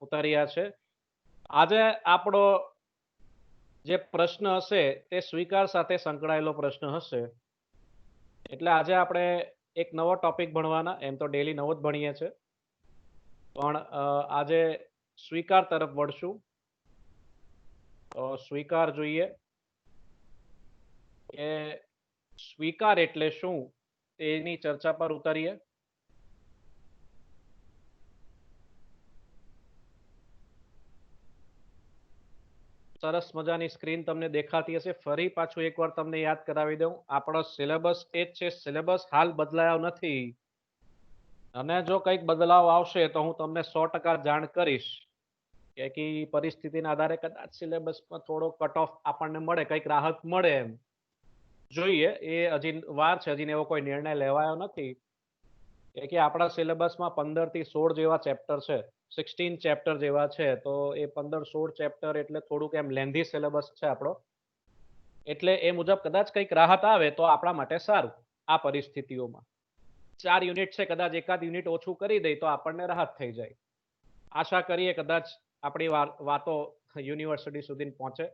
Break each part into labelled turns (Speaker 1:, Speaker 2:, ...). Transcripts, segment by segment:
Speaker 1: ઉતાર્યા છે. આજે આપણો જે પ્રશ્ન હશે તે સ્વીકાર સાથે સંકળાયેલો પ્રશ્ન હશે. એટલે આજે આપણે એક નવો ટોપિક ભણવાના, એમ તો ડેલી નવો જ ભણીએ છે. પણ આજે સ્વીકાર તરફ વળશું. તો સ્વીકાર જોઈએ કે સ્વીકાર એટલે શું એની ચર્ચા પર ઉતરીએ. સરસ મજાની સ્ક્રીન તમને દેખાતી હશે. ફરી પાછું એકવાર તમને યાદ કરાવી દઉં. આપણો સિલેબસ એ જ છે. સિલેબસ હાલ બદલાયો નથી. અને જો કંઈક બદલાવ આવશે તો હું તમને 100% જાણ કરીશ. કે પરિસ્થિતિના આધારે કદાચ સિલેબસમાં થોડો કટ ઓફ આપણને મળે, કંઈક રાહત મળે એમ. જોઈએ, એ હજી વાર છે. હજી એવો કોઈ નિર્ણય લેવાયો નથી. કે આપણા સિલેબસમાં 15 થી 16 જેવા ચેપ્ટર છે. 16 ચેપ્ટર જેવા છે. તો એ 15-16 ચેપ્ટર એટલે થોડુંક એમ લેન્ધી સિલેબસ છે આપણો. એટલે એ મુજબ કદાચ કંઈક રાહત આવે તો આપણા માટે સારું આ પરિસ્થિતિઓમાં. 4 યુનિટ છે, કદાચ એકાદ યુનિટ ઓછું કરી દે તો આપણને રાહત થઈ જાય. આશા કરીએ કદાચ આપણી વાતો યુનિવર્સિટી સુધી પહોંચે.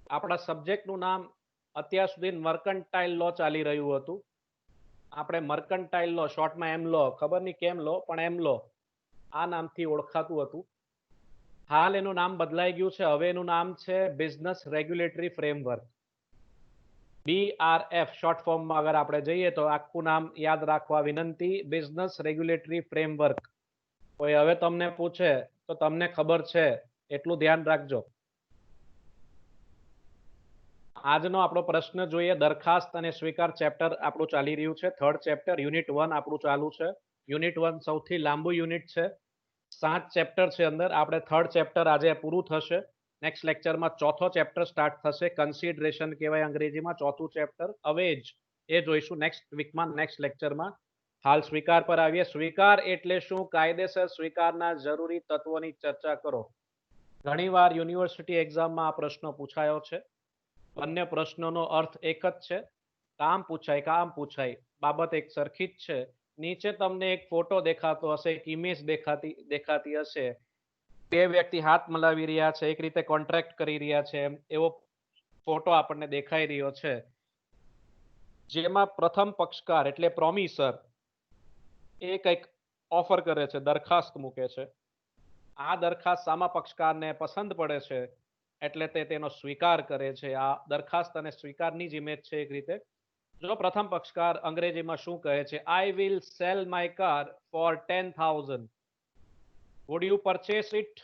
Speaker 1: આપણા સબ્જેક્ટનું નામ અત્યાર સુધી મર્કન્ટાઇલ લો ચાલી રહ્યું હતું. આપણે મર્કન્ટાઇલ લો, શોર્ટમાં એમ લો, ખબર નહીં કેમ લો, પણ એમ લો આ નામથી ઓળખાતું હતું. હાલ એનું નામ બદલાઈ ગયું છે. હવે એનું નામ છે business regulatory framework. BRF short ફોર્મમાં અગર આપણે જઈએ તો આખું નામ યાદ રાખવા વિનંતી, બિઝનેસ રેગ્યુલેટરી ફ્રેમવર્ક. કોઈ હવે તમને પૂછે તો તમને ખબર છે એટલું ધ્યાન રાખજો. આજનો આપણો પ્રશ્ન જોઈએ. દરખાસ્ત અને સ્વીકાર ચેપ્ટર આપણું ચાલી રહ્યું છે. 3rd ચેપ્ટર યુનિટ 1 આપણું ચાલુ છે. યુનિટ 1 સૌથી લાંબુ યુનિટ છે. 7 ચેપ્ટર છે અંદર. આપણે 3rd ચેપ્ટર આજે પૂરું થશે. નેક્સ્ટ લેક્ચરમાં 4થો ચેપ્ટર સ્ટાર્ટ થશે. કન્સિડરેશન કહેવાય અંગ્રેજીમાં 4થું ચેપ્ટર. અવેજ એ જોઈશું નેક્સ્ટ વીકમાં, નેક્સ્ટ લેક્ચરમાં. હાલ સ્વીકાર પર આવીએ. સ્વીકાર એટલે શું? કાયદેસર સ્વીકારના જરૂરી તત્વોની ચર્ચા કરો. ઘણીવાર યુનિવર્સિટી એક્ઝામમાં આ પ્રશ્ન પૂછાયો છે. બંને પ્રશ્નોનો અર્થ એક જ છે. કામ પૂછાય, કામ પૂછાય. બાબત એક સરખી જ છે. નીચે તમને એક ફોટો દેખાતો હશે, એક ઇમેજ દેખાતી હશે. બે વ્યક્તિ હાથ મલાવી રહ્યા છે, એક રીતે કોન્ટ્રાક્ટ કરી રહ્યા છે, એવો ફોટો આપણને દેખાઈ રહ્યો છે. જેમાં પ્રથમ પક્ષકાર એટલે પ્રોમિસર એ કંઈક ઓફર કરે છે, દરખાસ્ત મૂકે છે. આ દરખાસ્ત સામા પક્ષકારને પસંદ પડે છે. એટલે તે તેનો સ્વીકાર કરે છે. આ દરખાસ્ત અને સ્વીકારની જ ઇમેજ છે એક રીતે. જો પ્રથમ પક્ષકાર અંગ્રેજીમાં શું કહે છે? I will sell my car for 10,000. Would you purchase it?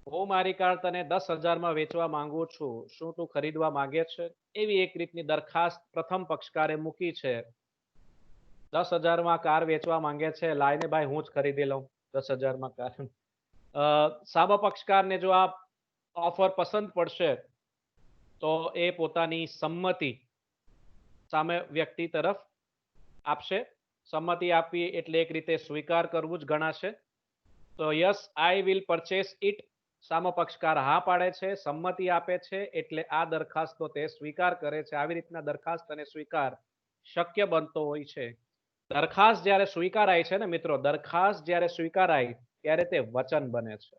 Speaker 1: હું મારી કાર તને 10,000માં વેચવા માંગુ છું. શું તું ખરીદવા માંગે છે? એવી એક રીતની દરખાસ્ત પ્રથમ પક્ષકારે મૂકી છે. 10,000માં કાર વેચવા માંગે છે. લાઈને ભાઈ હું જ ખરીદી લઉં 10,000માં કાર. સામા પક્ષકારને જો આ ઓફર પસંદ પડશે તો એ પોતાની સંમતિ સામે વ્યક્તિ તરફ આપશે. સંમતિ આપવી એટલે એક રીતે સ્વીકાર કરવું જ ગણાશે. તો yes, I will purchase it. સામો પક્ષકાર હા પાડે છે, સંમતિ આપે છે, એટલે આ દરખાસ્તનો તે સ્વીકાર કરે છે. આવી રીતના દરખાસ્ત અને સ્વીકાર શક્ય બનતો હોય છે. દરખાસ્ત જ્યારે સ્વીકારાય છે ને મિત્રો, દરખાસ્ત જ્યારે સ્વીકારાય ત્યારે તે વચન બને છે.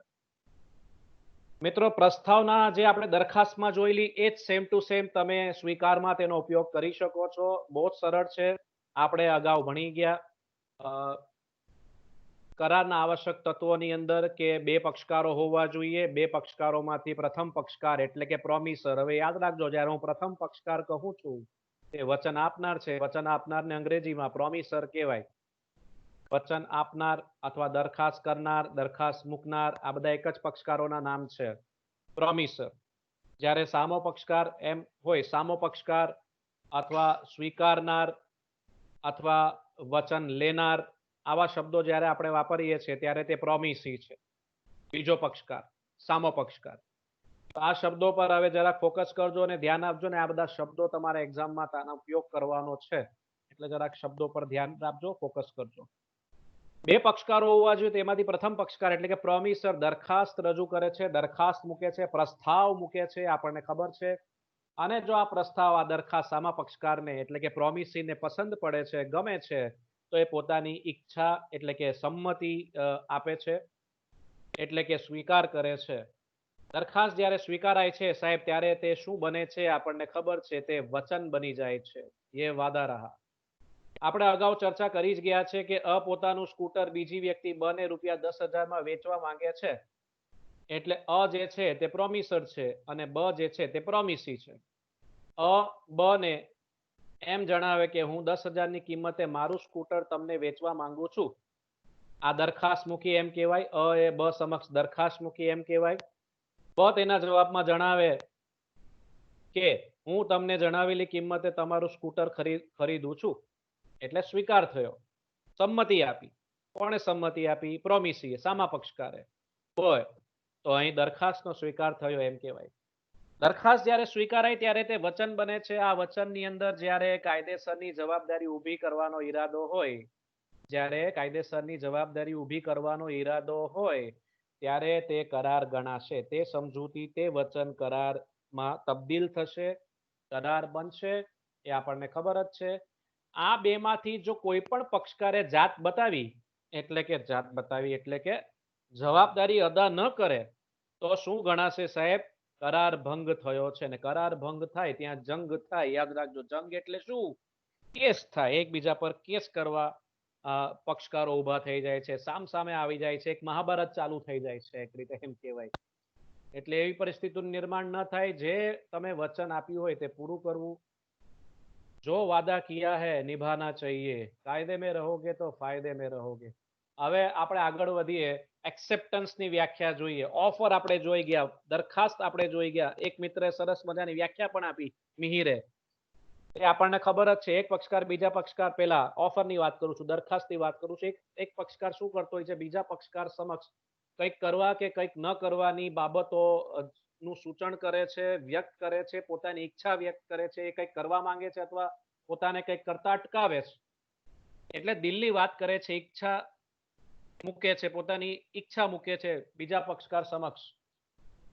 Speaker 1: મિત્રો, પ્રસ્તાવના જે આપણે દરખાસ્તમાં જોયેલી એ જ સેમ ટુ સેમ તમે સ્વીકારમાં તેનો ઉપયોગ કરી શકો છો. બહુ જ સરળ છે. આપણે અગાઉ ભણી ગયા. કરારના આવશ્યક તત્વોની અંદર કે બે પક્ષકારો હોવા જોઈએ. બે પક્ષકારોમાંથી પ્રથમ પક્ષકાર એટલે કે પ્રોમિસર. હવે યાદ રાખજો, જ્યારે હું પ્રથમ પક્ષકાર કહું છું તે વચન આપનાર છે. વચન આપનારને અંગ્રેજીમાં પ્રોમિસર કહેવાય. વચન આપનાર અથવા દરખાસ્ત કરનાર, દરખાસ્ત મૂકનાર, આ બધા એક જ પક્ષકારોના નામ છે, પ્રોમિસર. જ્યારે સામો પક્ષકાર એમ હોય, સામો પક્ષકાર અથવા સ્વીકારનાર અથવા વચન લેનાર, આવા શબ્દો જ્યારે આપણે વાપરીએ છીએ ત્યારે તે પ્રોમિસી છે. બીજો પક્ષકાર, સામો પક્ષકાર. તો આ શબ્દો પર હવે જરાક ફોકસ કરજો અને ધ્યાન આપજો ને. આ બધા શબ્દો તમારા એક્ઝામમાં તેનો ઉપયોગ કરવાનો છે. એટલે જરાક શબ્દો પર ધ્યાન આપજો, ફોકસ કરજો. બે પક્ષકારો હોવા જોઈએ. તેમાંથી પ્રથમ પક્ષકાર એટલે કે પ્રોમિસર દરખાસ્ત રજૂ કરે છે, દરખાસ્ત મૂકે છે, પ્રસ્તાવ મૂકે છે, આપણને ખબર છે. અને જો આ પ્રસ્તાવ, આ દરખાસ્ત સામા પક્ષકારને એટલે કે પ્રોમિસીને પસંદ પડે છે, ગમે છે, તો એ પોતાની ઈચ્છા એટલે કે સંમતિ આપે છે. એટલે કે સ્વીકાર કરે છે. દરખાસ્ત જ્યારે સ્વીકારાય છે સાહેબ ત્યારે તે શું બને છે આપણને ખબર છે, તે વચન બની જાય છે. એ વાદા રહા. આપણે અગાઉ ચર્ચા કરી જ ગયા છે કે પોતાનું સ્કૂટર બીજી વ્યક્તિ બને ₹10,000 વેચવા માંગે છે. એટલે જે છે તે પ્રોમિસર છે અને જે છે તે પ્રોમિસી છે. બ ને એમ જણાવે કે હું 10,000 ની કિંમતે મારું સ્કૂટર તમને વેચવા માંગુ છું. આ દરખાસ્ત મૂકી એમ કહેવાય. એ બ સમક્ષ દરખાસ્ત મૂકી એમ કહેવાય. તેના જવાબમાં જણાવે કે હું તમને જણાવેલી કિંમતે તમારું સ્કૂટર ખરીદું છું. એટલે સ્વીકાર થયો. સંમતિ આપી. કોણે સંમતિ આપી? પ્રોમિસીએ, સામા પક્ષકારે. હોય તો અહીં દરખાસ્તનો સ્વીકાર થયો એમ કહેવાય. દરખાસ્ત જ્યારે સ્વીકારાય ત્યારે તે વચન બને છે. આ વચનની અંદર જ્યારે કાયદેસરની જવાબદારી ઊભી કરવાનો ઈરાદો હોય, જ્યારે કાયદેસરની જવાબદારી ઊભી કરવાનો ઈરાદો હોય, ત્યારે તે કરાર ગણાશે. તે સમજૂતી, તે વચન કરારમાં તબદીલ થશે, કરાર બનશે. એ આપણને ખબર જ છે. આ બેમાંથી જો કોઈ પણ પક્ષકારે જાત બતાવી એટલે કે જવાબદારી અદા ન કરે તો શું ગણાશે સાહેબ? કરાર ભંગ થયો છે. ને કરાર ભંગ થાય ત્યાં જંગ થાય. યાદ રાખજો, જંગ એટલે શું? કેસ થાય. એકબીજા પર કેસ કરવા પક્ષકારો ઊભા થઈ જાય છે, સામે આવી જાય છે. એક મહાભારત ચાલુ થઈ જાય છે, એક રીતે એમ કહેવાય. એટલે એવી પરિસ્થિતિનું નિર્માણ ન થાય. જે તમે વચન આપ્યું હોય તે પૂરું કરવું. जो वादा किया है निभाना चाहिए, कायदे में रहोगे तो फायदे में रहोगे. હવે આપણે આગળ વધીએ. એક્સેપ્ટન્સની વ્યાખ્યા જોઈએ. ઓફર આપણે જોઈ ગયા, દરખાસ્ત આપણે જોઈ ગયા. એક મિત્રે સરસ મજાની વ્યાખ્યા પણ આપી, મિહિરે. એ આપણને ખબર જ છે. એક પક્ષકાર બીજા પક્ષકાર, પહેલા ઓફરની વાત કરું છું, દરખાસ્તની વાત કરું છું. એક પક્ષકાર શું કરતો હોય છે? બીજા પક્ષકાર સમક્ષ કંઈક કરવા કે કંઈક ન કરવાની બાબતો નું સૂચન કરે છે, વ્યક્ત કરે છે, પોતાની ઈચ્છા વ્યક્ત કરે છે. એ કંઈક કરવા માંગે છે અથવા પોતાને કંઈક કરતા અટકાવે છે. એટલે દિલની વાત કરે છે, ઈચ્છા મૂકે છે, પોતાની ઈચ્છા મૂકે છે બીજા પક્ષકાર સમક્ષ.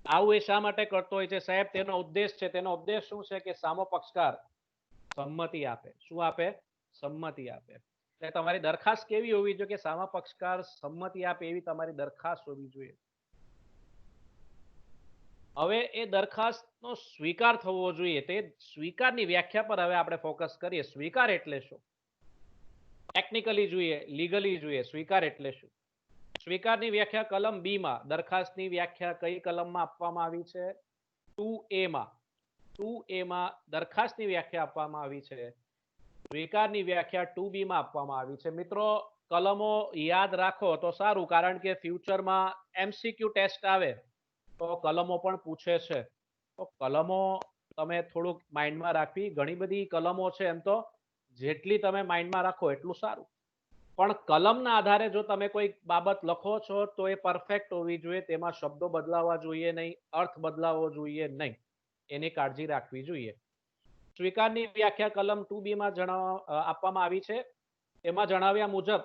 Speaker 1: આવું એ શા માટે કરતો હોય છે સાહેબ? તેનો ઉદ્દેશ શું છે? કે સામો પક્ષકાર સંમતિ આપે. શું આપે? સંમતિ આપે. એટલે તમારી દરખાસ્ત કેવી હોવી જોઈએ? કે સામા પક્ષકાર સંમતિ આપે એવી તમારી દરખાસ્ત હોવી જોઈએ. હવે એ દરખાસ્તનો સ્વીકાર થવો જોઈએ. તે સ્વીકારની વ્યાખ્યા પર હવે આપણે ફોકસ કરીએ. સ્વીકાર એટલે શું? ટેકનિકલી જોઈએ, લીગલી જોઈએ. સ્વીકાર એટલે શું? સ્વીકારની વ્યાખ્યા કલમ બી માં, દરખાસ્તની વ્યાખ્યા કઈ કલમમાં આપવામાં આવી છે? 2A માં. 2A માં દરખાસ્તની વ્યાખ્યા આપવામાં આવી છે. સ્વીકારની વ્યાખ્યા 2B માં આપવામાં આવી છે. મિત્રો, કલમો યાદ રાખો તો સારું, કારણ કે ફ્યુચરમાં MCQ ટેસ્ટ આવે તો કલમો પણ પૂછે છે. તો કલમો તમે થોડુંક માઇન્ડમાં રાખવી. ઘણી બધી કલમો છે, એમ તો જેટલી તમે માઇન્ડમાં રાખો એટલું સારું. પણ કલમના આધારે જો તમે કોઈ બાબત લખો છો તો એ પરફેક્ટ હોવી જોઈએ. તેમાં શબ્દો બદલાવા જોઈએ નહીં, અર્થ બદલાવો જોઈએ નહીં. એની કાળજી રાખવી જોઈએ. સ્વીકારની વ્યાખ્યા કલમ 2B માં આપવામાં આવી છે. એમાં જણાવ્યા મુજબ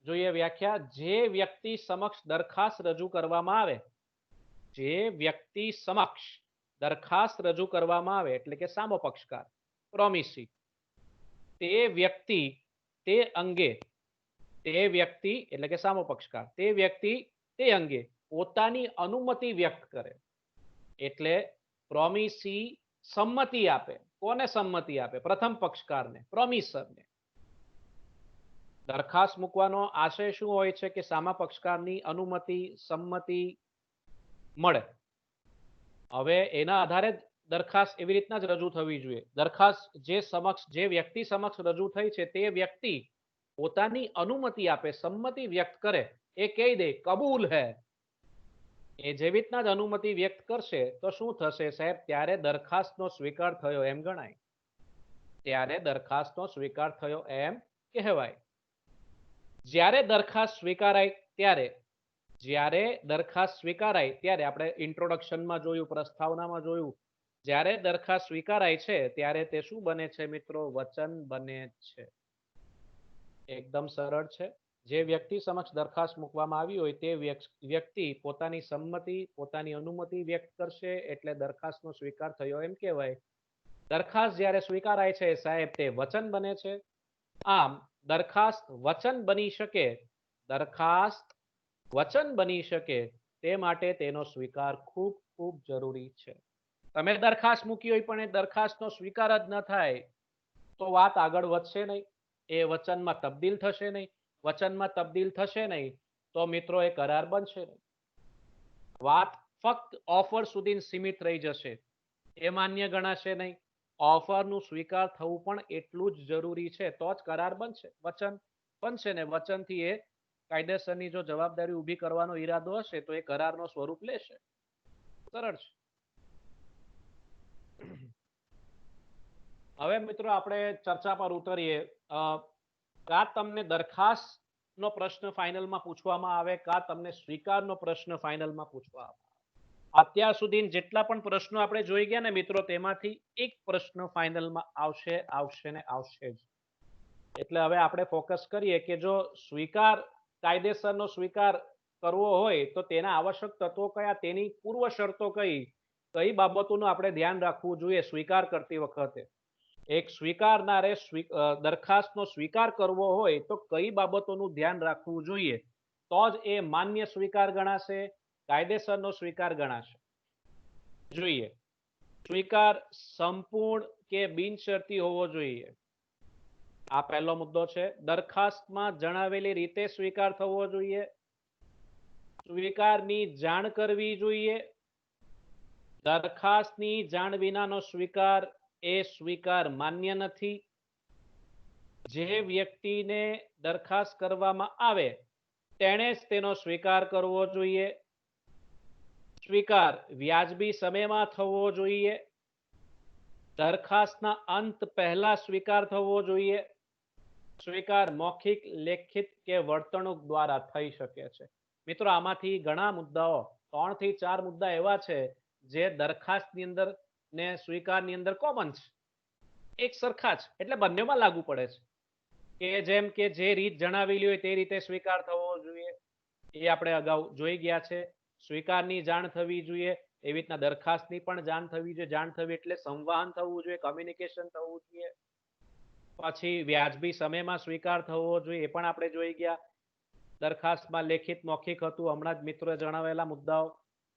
Speaker 1: જોઈએ વ્યાખ્યા. જે વ્યક્તિ સમક્ષ દરખાસ્ત રજૂ કરવામાં આવે, જે વ્યક્તિ સમક્ષ દરખાસ્ત રજૂ કરવામાં આવે એટલે કે સામો પક્ષકાર, પ્રોમિસી, તે વ્યક્તિ તે અંગે, તે વ્યક્તિ એટલે કે સામો પક્ષકાર, તે વ્યક્તિ તે અંગે પોતાની અનુમતિ વ્યક્ત કરે. એટલે પ્રોમિસી સંમતિ આપે. કોને સંમતિ આપે? પ્રથમ પક્ષકારને, પ્રોમિસરને. દરખાસ્ત મૂકવાનો આશય શું હોય છે? કે સામા પક્ષકારની અનુમતિ, સંમતિ મળે. હવે એના આધારે દરખાસ્ત એવી રીતના જ રજૂ થવી જોઈએ. દરખાસ્ત જે વ્યક્તિ સમક્ષ રજૂ થઈ છે તે વ્યક્તિ પોતાની અનુમતિ આપે, સંમતિ વ્યક્ત કરે. એ કહી દે કબૂલ હે. એ જેવી રીતના જ અનુમતિ વ્યક્ત કરશે તો શું થશે સાહેબ? ત્યારે દરખાસ્તનો સ્વીકાર થયો એમ ગણાય. ત્યારે દરખાસ્તનો સ્વીકાર થયો એમ કહેવાય. જ્યારે દરખાસ્ત સ્વીકારાય ત્યારે આપણે ઇન્ટ્રોડક્શનમાં જોયું, પ્રસ્તાવનામાં જોયું, જ્યારે દરખાસ્ત સ્વીકારાય છે ત્યારે તે શું બને છે મિત્રો? વચન બને છે. એકદમ સરળ છે. જે વ્યક્તિ સમક્ષ દરખાસ્ત મૂકવામાં આવી હોય તે વ્યક્તિ પોતાની સંમતિ, પોતાની અનુમતિ વ્યક્ત કરશે એટલે દરખાસ્તનો સ્વીકાર થયો એમ કહેવાય. દરખાસ્ત જ્યારે સ્વીકારાય છે સાહેબ, તે વચન બને છે. આમ દરખાસ્ત વચન બની શકે તે માટે તેનો સ્વીકાર ખૂબ ખૂબ જરૂરી છે. તમે દરખાસ્ત મૂકી હોય પણ એ દરખાસ્તનો સ્વીકાર જ ન થાય તો વાત આગળ વધશે નહીં, એ વચનમાં તબદીલ થશે નહીં. વચનમાં તબદીલ થશે નહીં તો મિત્રો એ કરાર બનશે નહીં. વાત ફક્ત ઓફર સુધી સીમિત રહી જશે, એ માન્ય ગણાશે નહીં. ઓફરનું સ્વીકાર થવું પણ એટલું જ જરૂરી છે, તો જ કરાર બનશે, વચન બનશે ને વચનથી એ કાયદેસરની જો જવાબદારી ઊભી કરવાનો ઈરાદો હશે તો એ કરારનો સ્વરૂપ લેશે. સરળ છે. હવે મિત્રો આપણે ચર્ચા પર ઉતરીએ. કા તમને દરખાસ્તનો પ્રશ્ન ફાઇનલમાં પૂછવામાં આવે, કા તમને સ્વીકારનો પ્રશ્ન ફાઇનલમાં પૂછવામાં આવે. અત્યાર સુધી જેટલા પણ પ્રશ્નો આપણે જોઈ ગયા ને મિત્રો, તેમાંથી એક પ્રશ્ન ફાઇનલમાં આવશે ને આવશે જ. એટલે હવે આપણે ફોકસ કરીએ કે જો સ્વીકાર, કાયદેસરનો સ્વીકાર કરવો હોય તો તેના આવશ્યક તત્વો કયા, તેની પૂર્વ શરતો કઈ બાબતોનું આપણે ધ્યાન રાખવું જોઈએ સ્વીકાર કરતી વખતે. એક સ્વીકારનારે દરખાસ્તનો સ્વીકાર કરવો હોય તો કઈ બાબતોનું ધ્યાન રાખવું જોઈએ, તો જ એ માન્ય સ્વીકાર ગણાશે, કાયદેસરનો સ્વીકાર ગણાશે. જોઈએ, સ્વીકાર સંપૂર્ણ કે બિનશરતી હોવો જોઈએ. આ પહેલો મુદ્દો છે. દરખાસ્તમાં જણાવેલી રીતે સ્વીકાર થવો જોઈએ. સ્વીકારની જાણ કરવી જોઈએ. દરખાસ્તની જાણ વિનાનો સ્વીકાર એ સ્વીકાર માન્ય નથી. જે વ્યક્તિને દરખાસ્ત કરવામાં આવે તેણે જ તેનો સ્વીકાર કરવો જોઈએ. સ્વીકાર વ્યાજબી સમયમાં થવો જોઈએ. દરખાસ્તના અંત પહેલા સ્વીકાર થવો જોઈએ. સ્વીકાર મૌખિક, લેખિત કે વર્તણૂક દ્વારા થઈ શકે છે. મિત્રો આમાંથી ઘણા મુદ્દાઓ, 3 થી 4 મુદ્દા એવા છે જે દરખાસ્તની અંદર ને સ્વીકારની અંદર કોમન છે, એક સરખા છે, એટલે બંનેમાં લાગુ પડે છે. કે જેમ કે જે રીત જણાવેલી હોય તે રીતે સ્વીકાર થવો જોઈએ, એ આપણે અગાઉ જોઈ ગયા છે. સ્વીકારની જાણ થવી જોઈએ, એવી રીતના દરખાસ્તની પણ જાણ થવી જોઈએ. જાણ થવી એટલે સંવહન થવું જોઈએ, કમ્યુનિકેશન થવું જોઈએ. પછી વ્યાજબી સમયમાં સ્વીકાર થવો જોઈએ, એ પણ આપણે જોઈ ગયા. દરખાસ્તમાં લેખિત, મૌખિક હતું, હમણાં જ મિત્રોએ જણાવેલા મુદ્દાઓ.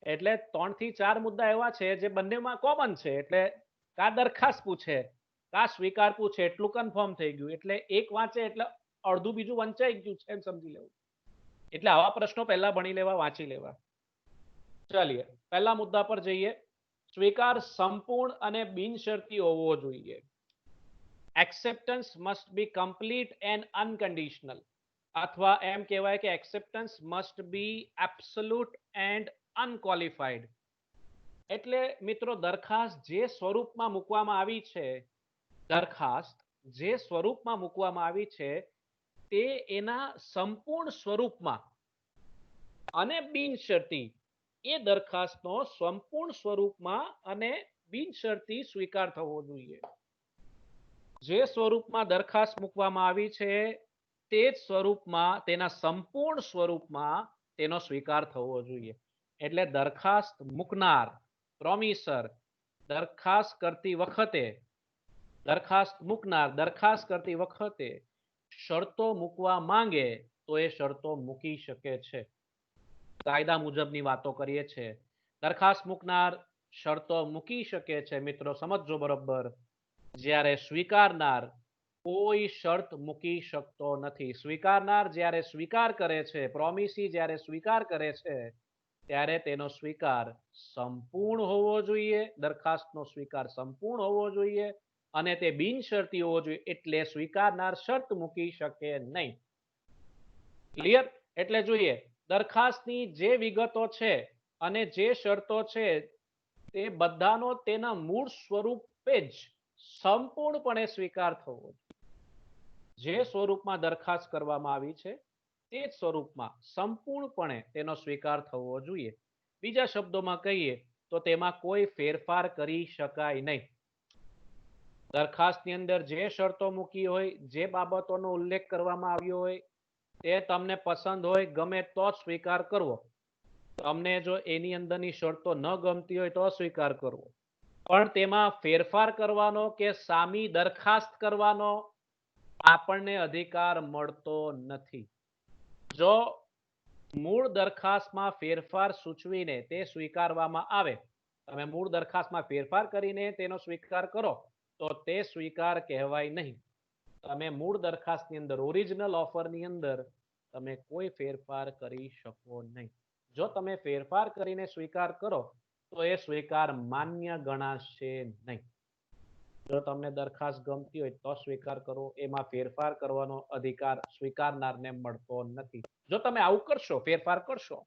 Speaker 1: એટલે 3 થી 4 મુદ્દા એવા છે જે બંનેમાં કોમન છે. એટલે કા દરખાસ્ત પૂછે કા સ્વીકાર પૂછે એટલું કન્ફર્મ થઈ ગયું. એટલે એક વાંચે એટલે અડધું બીજું વંચાઈ ગયું છે એમ સમજી લેવું. એટલે આવા પ્રશ્નો પહેલા ભણી લેવા, વાંચી લેવા. ચાલીએ પહેલા મુદ્દા પર જઈએ. સ્વીકાર સંપૂર્ણ અને બિનશરતી હોવો જોઈએ. Acceptance must be complete and unconditional, અથવા એમ કહેવાય કે acceptance must be absolute and unqualified. એટલે મિત્રો દરખાસ્ત જે સ્વરૂપમાં મૂકવામાં આવી છે, દરખાસ્ત જે સ્વરૂપમાં મૂકવામાં આવી છે તે એના સંપૂર્ણ સ્વરૂપમાં અને બિનશરતી, એ દરખાસ્તનો સંપૂર્ણ સ્વરૂપમાં અને બિનશરતી સ્વીકાર થવો જોઈએ. જે સ્વરૂપમાં દરખાસ્ત મૂકવામાં આવી છે તે જ સ્વરૂપમાં, તેના સંપૂર્ણ સ્વરૂપમાં તેનો સ્વીકાર થવો જોઈએ. એટલે દરખાસ્ત મૂકનાર, પ્રોમિસર, દરખાસ્ત કરતી વખતે શરતો મૂકવા માંગે તો એ શરતો મૂકી શકે છે. કાયદા મુજબની વાતો કરીએ છીએ. દરખાસ્ત મૂકનાર શરતો મૂકી શકે છે. મિત્રો સમજજો બરોબર. જ્યારે સ્વીકારનાર કોઈ શરત મૂકી શકતો નથી. સ્વીકારનાર જ્યારે સ્વીકાર કરે છે, પ્રોમિસી જ્યારે સ્વીકાર કરે છે, ત્યારે તેનો સ્વીકાર સંપૂર્ણ હોવો જોઈએ. દરખાસ્તનો સ્વીકાર સંપૂર્ણ હોવો જોઈએ અને તે બિનશરતી હોવો જોઈએ. એટલે સ્વીકારનાર શરત મૂકી શકે નહીં. ક્લિયર? એટલે જોઈએ, દરખાસ્તની જે વિગતો છે અને જે શરતો છે તે બધાનો તેના મૂળ સ્વરૂપે જ સંપૂર્ણપણે સ્વીકાર થવો. જે સ્વરૂપમાં દરખાસ્ત કરવામાં આવી છે તે જ સ્વરૂપમાં સંપૂર્ણપણે તેનો સ્વીકાર થવો જોઈએ. બીજા શબ્દોમાં કહીએ તો તેમાં કોઈ ફેરફાર કરી શકાય નહીં. દરખાસ્તની અંદર જે શરતો મૂકી હોય, જે બાબતોનો ઉલ્લેખ કરવામાં આવ્યો હોય, તે તમને પસંદ હોય, ગમે તો જ સ્વીકાર કરવો. તમને જો એની અંદરની શરતો ન ગમતી હોય તો સ્વીકાર કરવો. પણ તેમાં ફેરફાર કરવાનો કે સામી દરખાસ્ત કરવાનો આપણને અધિકાર મળતો નથી. જો મૂળ દરખાસ્તમાં ફેરફાર સૂચવીને તે સ્વીકારવામાં આવે, તમે મૂળ દરખાસ્તમાં ફેરફાર કરીને તેનો સ્વીકાર કરો તો તે સ્વીકાર કહેવાય નહીં. તમે મૂળ દરખાસ્તની અંદર ઓરિજિનલ ઓફરની અંદર તમે કોઈ ફેરફાર કરી શકો નહીં. જો તમે ફેરફાર કરીને સ્વીકાર કરો તો એ સ્વીકાર માન્ય ગણાશે નહીં. જો તમને દરખાસ્ત ગમતી હોય તો સ્વીકાર કરો, એમાં ફેરફાર કરવાનો અધિકાર સ્વીકારનારને મળતો નથી. જો તમે આવું કરશો, ફેરફાર કરશો,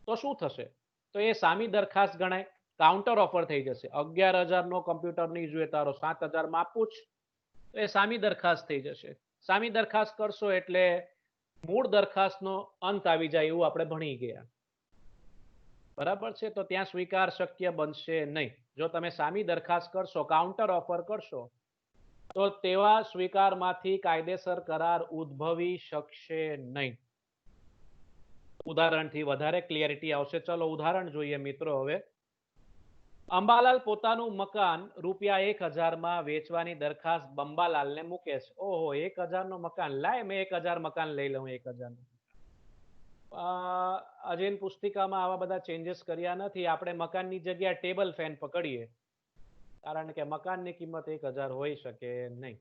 Speaker 1: તો શું થશે? તો એ સામી દરખાસ્ત ગણાય, કાઉન્ટર ઓફર થઈ જશે. 11,000 નો કમ્પ્યુટર નહીં જોઈએ તારો 7,000 માં આપું જ, તો એ સામી દરખાસ્ત થઈ જશે. સામી દરખાસ્ત કરશો એટલે મૂળ દરખાસ્તનો અંત આવી જાય એવું આપણે ભણી ગયા. બરાબર છે? તો ત્યાં સ્વીકાર શક્ય બનશે નહીં. જો તમે સામી દરખાસ્ત કરશો, કાઉન્ટર ઓફર કરશો, તો તેવા સ્વીકારમાંથી કાયદેસર કરાર ઉદ્ભવી શકશે નહીં. ઉદાહરણથી વધારે ક્લિયરિટી આવશે. ચલો ઉદાહરણ જોઈએ મિત્રો હવે. અંબાલાલ પોતાનું મકાન ₹1,000 માં વેચવાની દરખાસ્ત બંબાલાલને મૂકે છે. ઓહો, 1,000 નું મકાન, લાય મેં 1,000 મકાન લઈ લઉં. 1,000 અજયન પુસ્તિકામાં આવા બધા ચેન્જીસ કર્યા નથી. આપણે મકાનની જગ્યાએ ટેબલ ફેન પકડીએ, કારણ કે મકાનની કિંમત 1,000 હોઈ શકે નહીં.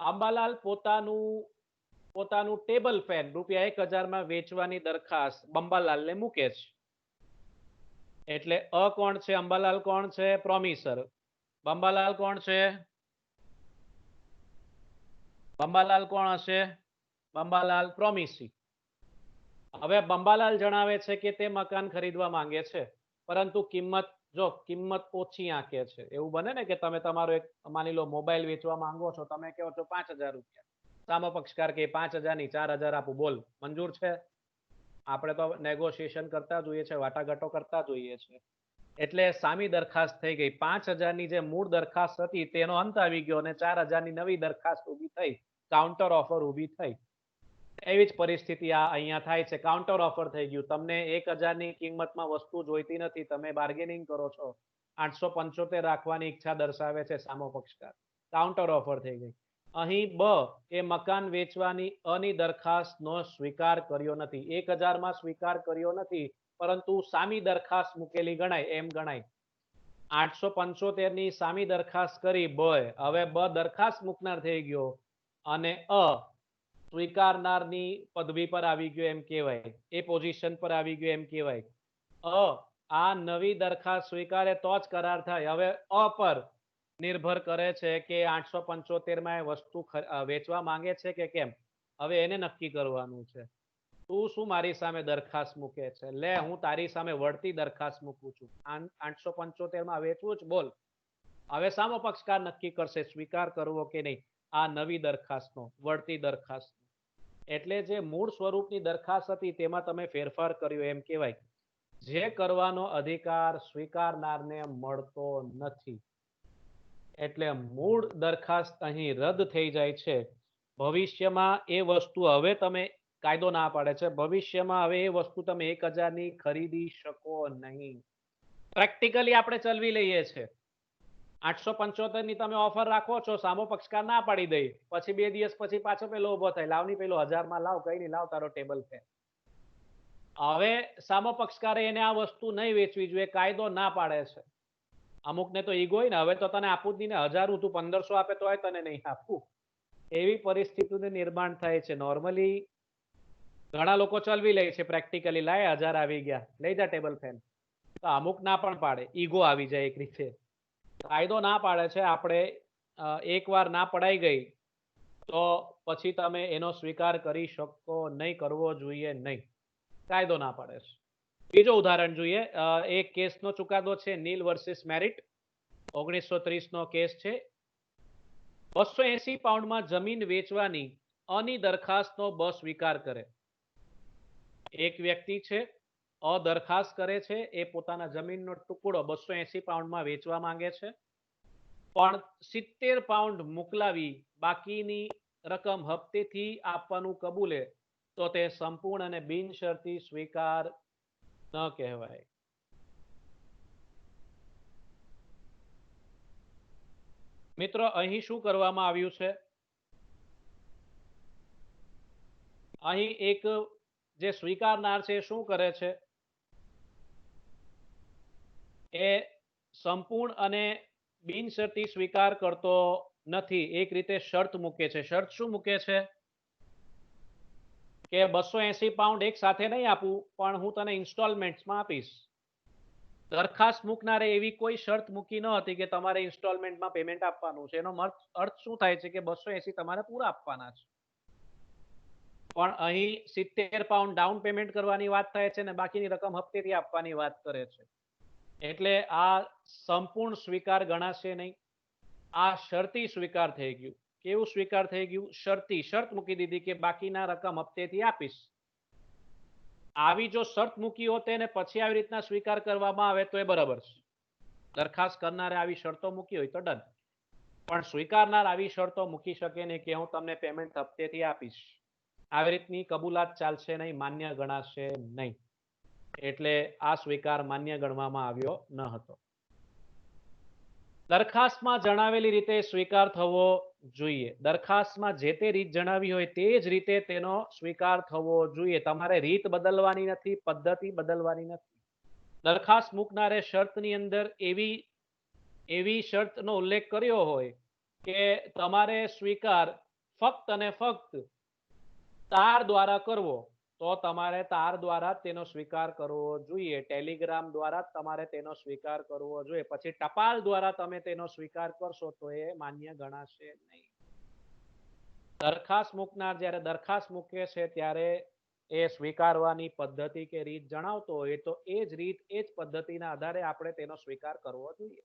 Speaker 1: અંબાલાલ પોતાનું ટેબલ ફેન ₹1,000 માં વેચવાની દરખાસ્ત બંબાલાલને મૂકે છે. એટલે કોણ છે? અંબાલાલ કોણ છે? પ્રોમિસર. બંબાલાલ કોણ છે? બંબાલાલ કોણ હશે? બંબાલાલ પ્રોમિસી. હવે બંબાલાલ જણાવે છે કે તે મકાન ખરીદવા માંગે છે, પરંતુ કિંમત ઓછી આંકે છે. એવું બને ને કે તમે તમારો એક માની લો મોબાઈલ વેચવા માંગો છો, તમે કહો છો ₹5,000. સામો પક્ષકાર કે 5,000 ની 4,000 આપું, બોલ મંજૂર છે? આપણે તો નેગોશિએશન કરતા જોઈએ છે, વાટાઘાટો કરતા જોઈએ છે. એટલે સામી દરખાસ્ત થઈ ગઈ. 5,000 ની જે મૂળ દરખાસ્ત હતી તેનો અંત આવી ગયો અને 4,000 ની નવી દરખાસ્ત ઊભી થઈ, કાઉન્ટર ઓફર ઊભી થઈ. એવી જ પરિસ્થિતિ આ અહીંયા થાય છે. કાઉન્ટર ઓફર થઈ ગયું. તમને 1,000 ની કિંમતમાં વસ્તુ જોઈતી નથી, તમે બાર્ગેનિંગ કરો છો, 875 રાખવાની ઈચ્છા દર્શાવે છે સામો પક્ષકાર. કાઉન્ટર ઓફર થઈ ગઈ. અહીં એ મકાન વેચવાની અની દરખાસ્તનો સ્વીકાર કર્યો નથી. 1,000 માં સ્વીકાર કર્યો નથી, પરંતુ સામી દરખાસ્ત મૂકેલી ગણાય, એમ ગણાય. 875 ની સામી દરખાસ્ત કરી હવે દરખાસ્ત મૂકનાર થઈ ગયો અને સ્વીકારનારની પદવી પર આવી ગયો એમ કહેવાય, એ પોઝિશન પર આવી ગયો એમ કહેવાય. આ નવી દરખાસ્ત સ્વીકારે તો જ કરાર થાય. હવે પર નિર્ભર કરે છે કે 875 માં એ વસ્તુ વેચવા માંગે છે કે કેમ. હવે એને નક્કી કરવાનું છે. તું શું મારી સામે દરખાસ્ત મૂકે છે? લે, હું તારી સામે વળતી દરખાસ્ત મૂકું છું. 875 માં વેચવું જ, બોલ. હવે સામો પક્ષકાર નક્કી કરશે સ્વીકાર કરવો કે નહીં આ નવી દરખાસ્તનો, વળતી દરખાસ્ત. એટલે જે મૂળ સ્વરૂપની દરખાસ્ત હતી તેમાં તમે ફેરફાર કર્યો એમ કહેવાય. જે કરવાનો અધિકાર સ્વીકારનારને મળતો નથી. એટલે મૂળ દરખાસ્ત અહીં રદ થઈ જાય છે. ભવિષ્યમાં એ વસ્તુ હવે તમે કાયદો ના પાડે છે, ભવિષ્યમાં હવે એ વસ્તુ તમે 1,000 ની ખરીદી શકો નહીં. પ્રેક્ટિકલી આપણે ચલવી લઈએ છીએ. 875 ની તમે ઓફર રાખો છો, સામો પક્ષકાર ના પાડી દે, પછી 2 દિવસ પછી પાછો પેલો ઉભો થાય, લાવની પેલો 1,000 માં લાવ, કઈ નહીં, લાવ તારો ટેબલ ફેન. હવે સામો પક્ષકારે એને આ વસ્તુ નહીં વેચવી જોઈએ, કાયદો ના પાડે છે. અમુકને તો ઈગો હોય ને, હવે તો તને આપું જ નહીં ને, 1,000 તું 1,500 આપે તો તને નહીં આપું. એવી પરિસ્થિતિનું નિર્માણ થાય છે. નોર્મલી ઘણા લોકો ચલવી લે છે પ્રેક્ટિકલી, લાય 1,000 આવી ગયા, લઈ જા ટેબલ ફેન. તો અમુક ના પણ પાડે, ઈગો આવી જાય એક રીતે. કાયદો ના પાડે છે. આપણે એકવાર ના પડાઈ ગઈ તો પછી તમે એનો સ્વીકાર કરી શકો નહીં, કરવો જોઈએ નહીં. કાયદો ના પાડે છે. બીજો ઉદાહરણ જોઈએ. એક કેસનો ચુકાદો છે, નીલ વર્સિસ મેરિટ, 1930 નો કેસ છે. 280 પાઉન્ડમાં જમીન વેચવાની અની દરખાસ્તનો સ્વીકાર કરે. એક વ્યક્તિ છે, દરખાસ્ત કરે છે, એ પોતાના જમીનનો ટુકડો 280 પાઉન્ડમાં વેચવા માંગે છે, પણ 70 પાઉન્ડ મોકલાવી બાકીની રકમ હપ્તેથી આપવાનું કબૂલે તો તે સંપૂર્ણ અને બિનશરતી સ્વીકાર ન કહેવાય. મિત્રો, અહીં શું કરવામાં આવ્યું છે? અહીં એક જે સ્વીકારનાર છે એ શું કરે છે? એ સંપૂર્ણ અને બિનશરતી સ્વીકાર કરતો નથી. એક રીતે શરત મૂકે છે. શરત શું મૂકે છે? કે 280 પાઉન્ડ એક સાથે નહીં આપું, પણ હું તને ઇન્સ્ટોલમેન્ટ્સમાં આપીશ. દરખાસ્ત મૂકનારે એવી કોઈ શરત મૂકી ન હતી કે તમારે ઇન્સ્ટોલમેન્ટમાં પેમેન્ટ આપવાનું છે. એનો અર્થ શું થાય છે કે 280 તમારે પૂરા આપવાના છે. પણ અહીં 70 પાઉન્ડ ડાઉન પેમેન્ટ કરવાની વાત થાય છે ને બાકીની રકમ હપ્તેથી આપવાની વાત કરે છે. એટલે આ સંપૂર્ણ સ્વીકાર ગણાશે નહીં. આ શરતી સ્વીકાર થઈ ગયું. કેવું સ્વીકાર થઈ ગયું? શરતી. શરત મૂકી દીધી કે બાકીના રકમ હપ્તેથી આપીશ. આવી જો શરત મૂકી હોત ને પછી આવી રીતના સ્વીકાર કરવામાં આવે તો એ બરાબર છે. દરખાસ્ત કરનારે આવી શરતો મૂકી હોય તો ડન. પણ સ્વીકારનાર આવી શરતો મૂકી શકે નહીં કે હું તમને પેમેન્ટ હપ્તેથી આપીશ. આવી રીતની કબૂલાત ચાલશે નહીં, માન્ય ગણાશે નહીં. એટલે આ સ્વીકાર માન્ય ગણવામાં આવ્યો ન હતો. દરખાસ્તમાં જણાવેલી રીતે સ્વીકાર થવો જોઈએ. દરખાસ્તમાં જે તે રીત જણાવી હોય તે જ રીતે તેનો સ્વીકાર થવો જોઈએ. તમારે રીત બદલવાની નથી, પદ્ધતિ બદલવાની નથી. દરખાસ્ત મૂકનારે શરતની અંદર એવી શરતનો ઉલ્લેખ કર્યો હોય કે તમારે સ્વીકાર ફક્ત અને ફક્ત તાર દ્વારા કરવો, તો તમારે તાર દ્વારા તેનો સ્વીકાર કરવો જોઈએ. ટેલિગ્રામ દ્વારા તમારે તેનો સ્વીકાર કરવો જોઈએ. પછી ટપાલ દ્વારા તમે તેનો સ્વીકાર કરશો તો એ માન્ય ગણાશે નહીં. દરખાસ્ત મૂકનાર જ્યારે દરખાસ્ત મૂકે છે ત્યારે એ સ્વીકારવાની પદ્ધતિ કે રીત જણાવતો હોય તો એ જ રીત, એ જ પદ્ધતિના આધારે આપણે તેનો સ્વીકાર કરવો જોઈએ.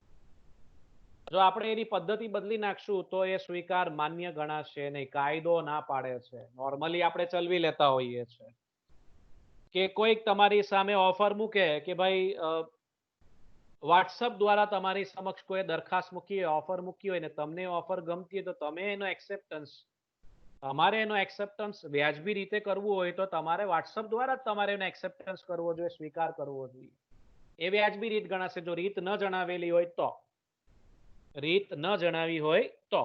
Speaker 1: જો આપણે એની પદ્ધતિ બદલી નાખશું તો એ સ્વીકાર માન્ય ગણાશે નહીં. કાયદો ના પાડે છે. નોર્મલી આપણે ચલવી લેતા હોઈએ છીએ કે કોઈક તમારી સામે ઓફર મૂકે કે ભાઈ વોટ્સઅપ દ્વારા તમારી સમક્ષ કોઈ દરખાસ્ત મૂકી હોય, ઓફર મૂકી હોય ને તમને ઓફર ગમતી હોય તો તમે એનો એક્સેપ્ટન્સ, તમારે એનો એક્સેપ્ટન્સ વ્યાજબી રીતે કરવું હોય તો તમારે વોટ્સઅપ દ્વારા જ તમારે એનો એક્સેપ્ટન્સ કરવો જોઈએ, સ્વીકાર કરવો જોઈએ. એ વ્યાજબી રીત ગણાશે. જો રીત ન જણાવેલી હોય તો, રીત ન જણાવી હોય તો.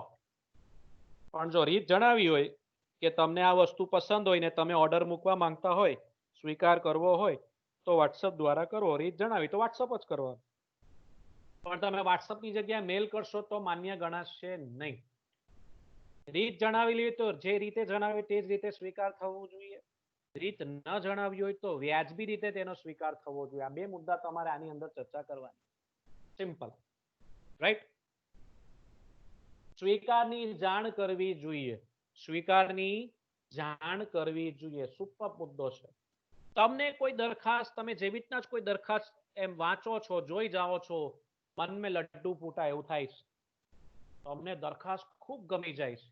Speaker 1: પણ જો રીત જણાવી હોય કે તમને આ વસ્તુ પસંદ હોય ને તમે ઓર્ડર મૂકવા માંગતા હોય, સ્વીકાર કરવો હોય તો વોટ્સઅપ દ્વારા કરો. રીત જણાવી તો વોટ્સઅપ જ કરવાનું. પણ તમે વોટ્સઅપની જગ્યાએ મેલ કરશો તો માન્ય ગણાશે નહીં. રીત જણાવેલી હોય તો જે રીતે જણાવે તે જ રીતે સ્વીકાર થવો જોઈએ. રીત ન જણાવી હોય તો વ્યાજબી રીતે તેનો સ્વીકાર થવો જોઈએ. આ બે મુદ્દા તમારે આની અંદર ચર્ચા કરવાની. Simple, right? સ્વીકારની જાણ કરવી જોઈએ. સ્વીકારની જાણ કરવી જોઈએ. સુપર મુદ્દો છે. તમને કોઈ દરખાસ્ત, તમે જેવી રીતના જ કોઈ દરખાસ્ત એમ વાંચો છો, જોઈ જાઓ છો, મન મેં લડ્ડુ ફૂટા એવું થાય છે. તમને દરખાસ્ત ખૂબ ગમી જાય છે.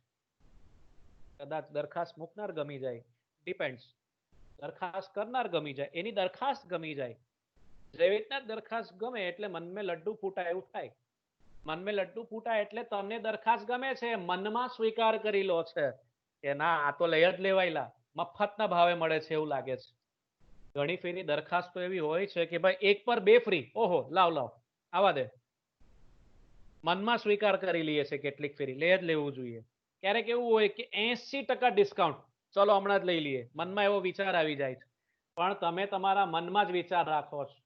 Speaker 1: કદાચ દરખાસ્ત મૂકનાર ગમી જાય, ડિપેન્ડ્સ. દરખાસ્ત કરનાર ગમી જાય, એની દરખાસ્ત ગમી જાય. જેવી રીતના દરખાસ્ત ગમે એટલે મન મેં લડ્ડુ ફૂટા એવું થાય. મન મેં લડ્ડુ ફૂટા એટલે તમને દરખાસ્ત ગમે છે, મનમાં સ્વીકાર કરી લો છે કે ના આ તો લઈ જ લેવાયેલા, મફતના ભાવે મળે છે એવું લાગે છે. ઘણી ફેરી દરખાસ્ત તો એવી હોય છે કે ભાઈ 1 પર 2 ફ્રી. ઓહો, લાવ આવા દે. મનમાં સ્વીકાર કરી લઈએ છે કેટલીક ફેરી, લઈ જ લેવું જોઈએ. ક્યારેક એવું હોય કે 80% ડિસ્કાઉન્ટ, ચલો હમણાં જ લઈ લઈએ. મનમાં એવો વિચાર આવી જાય છે. પણ તમે તમારા મનમાં જ વિચાર રાખો છો.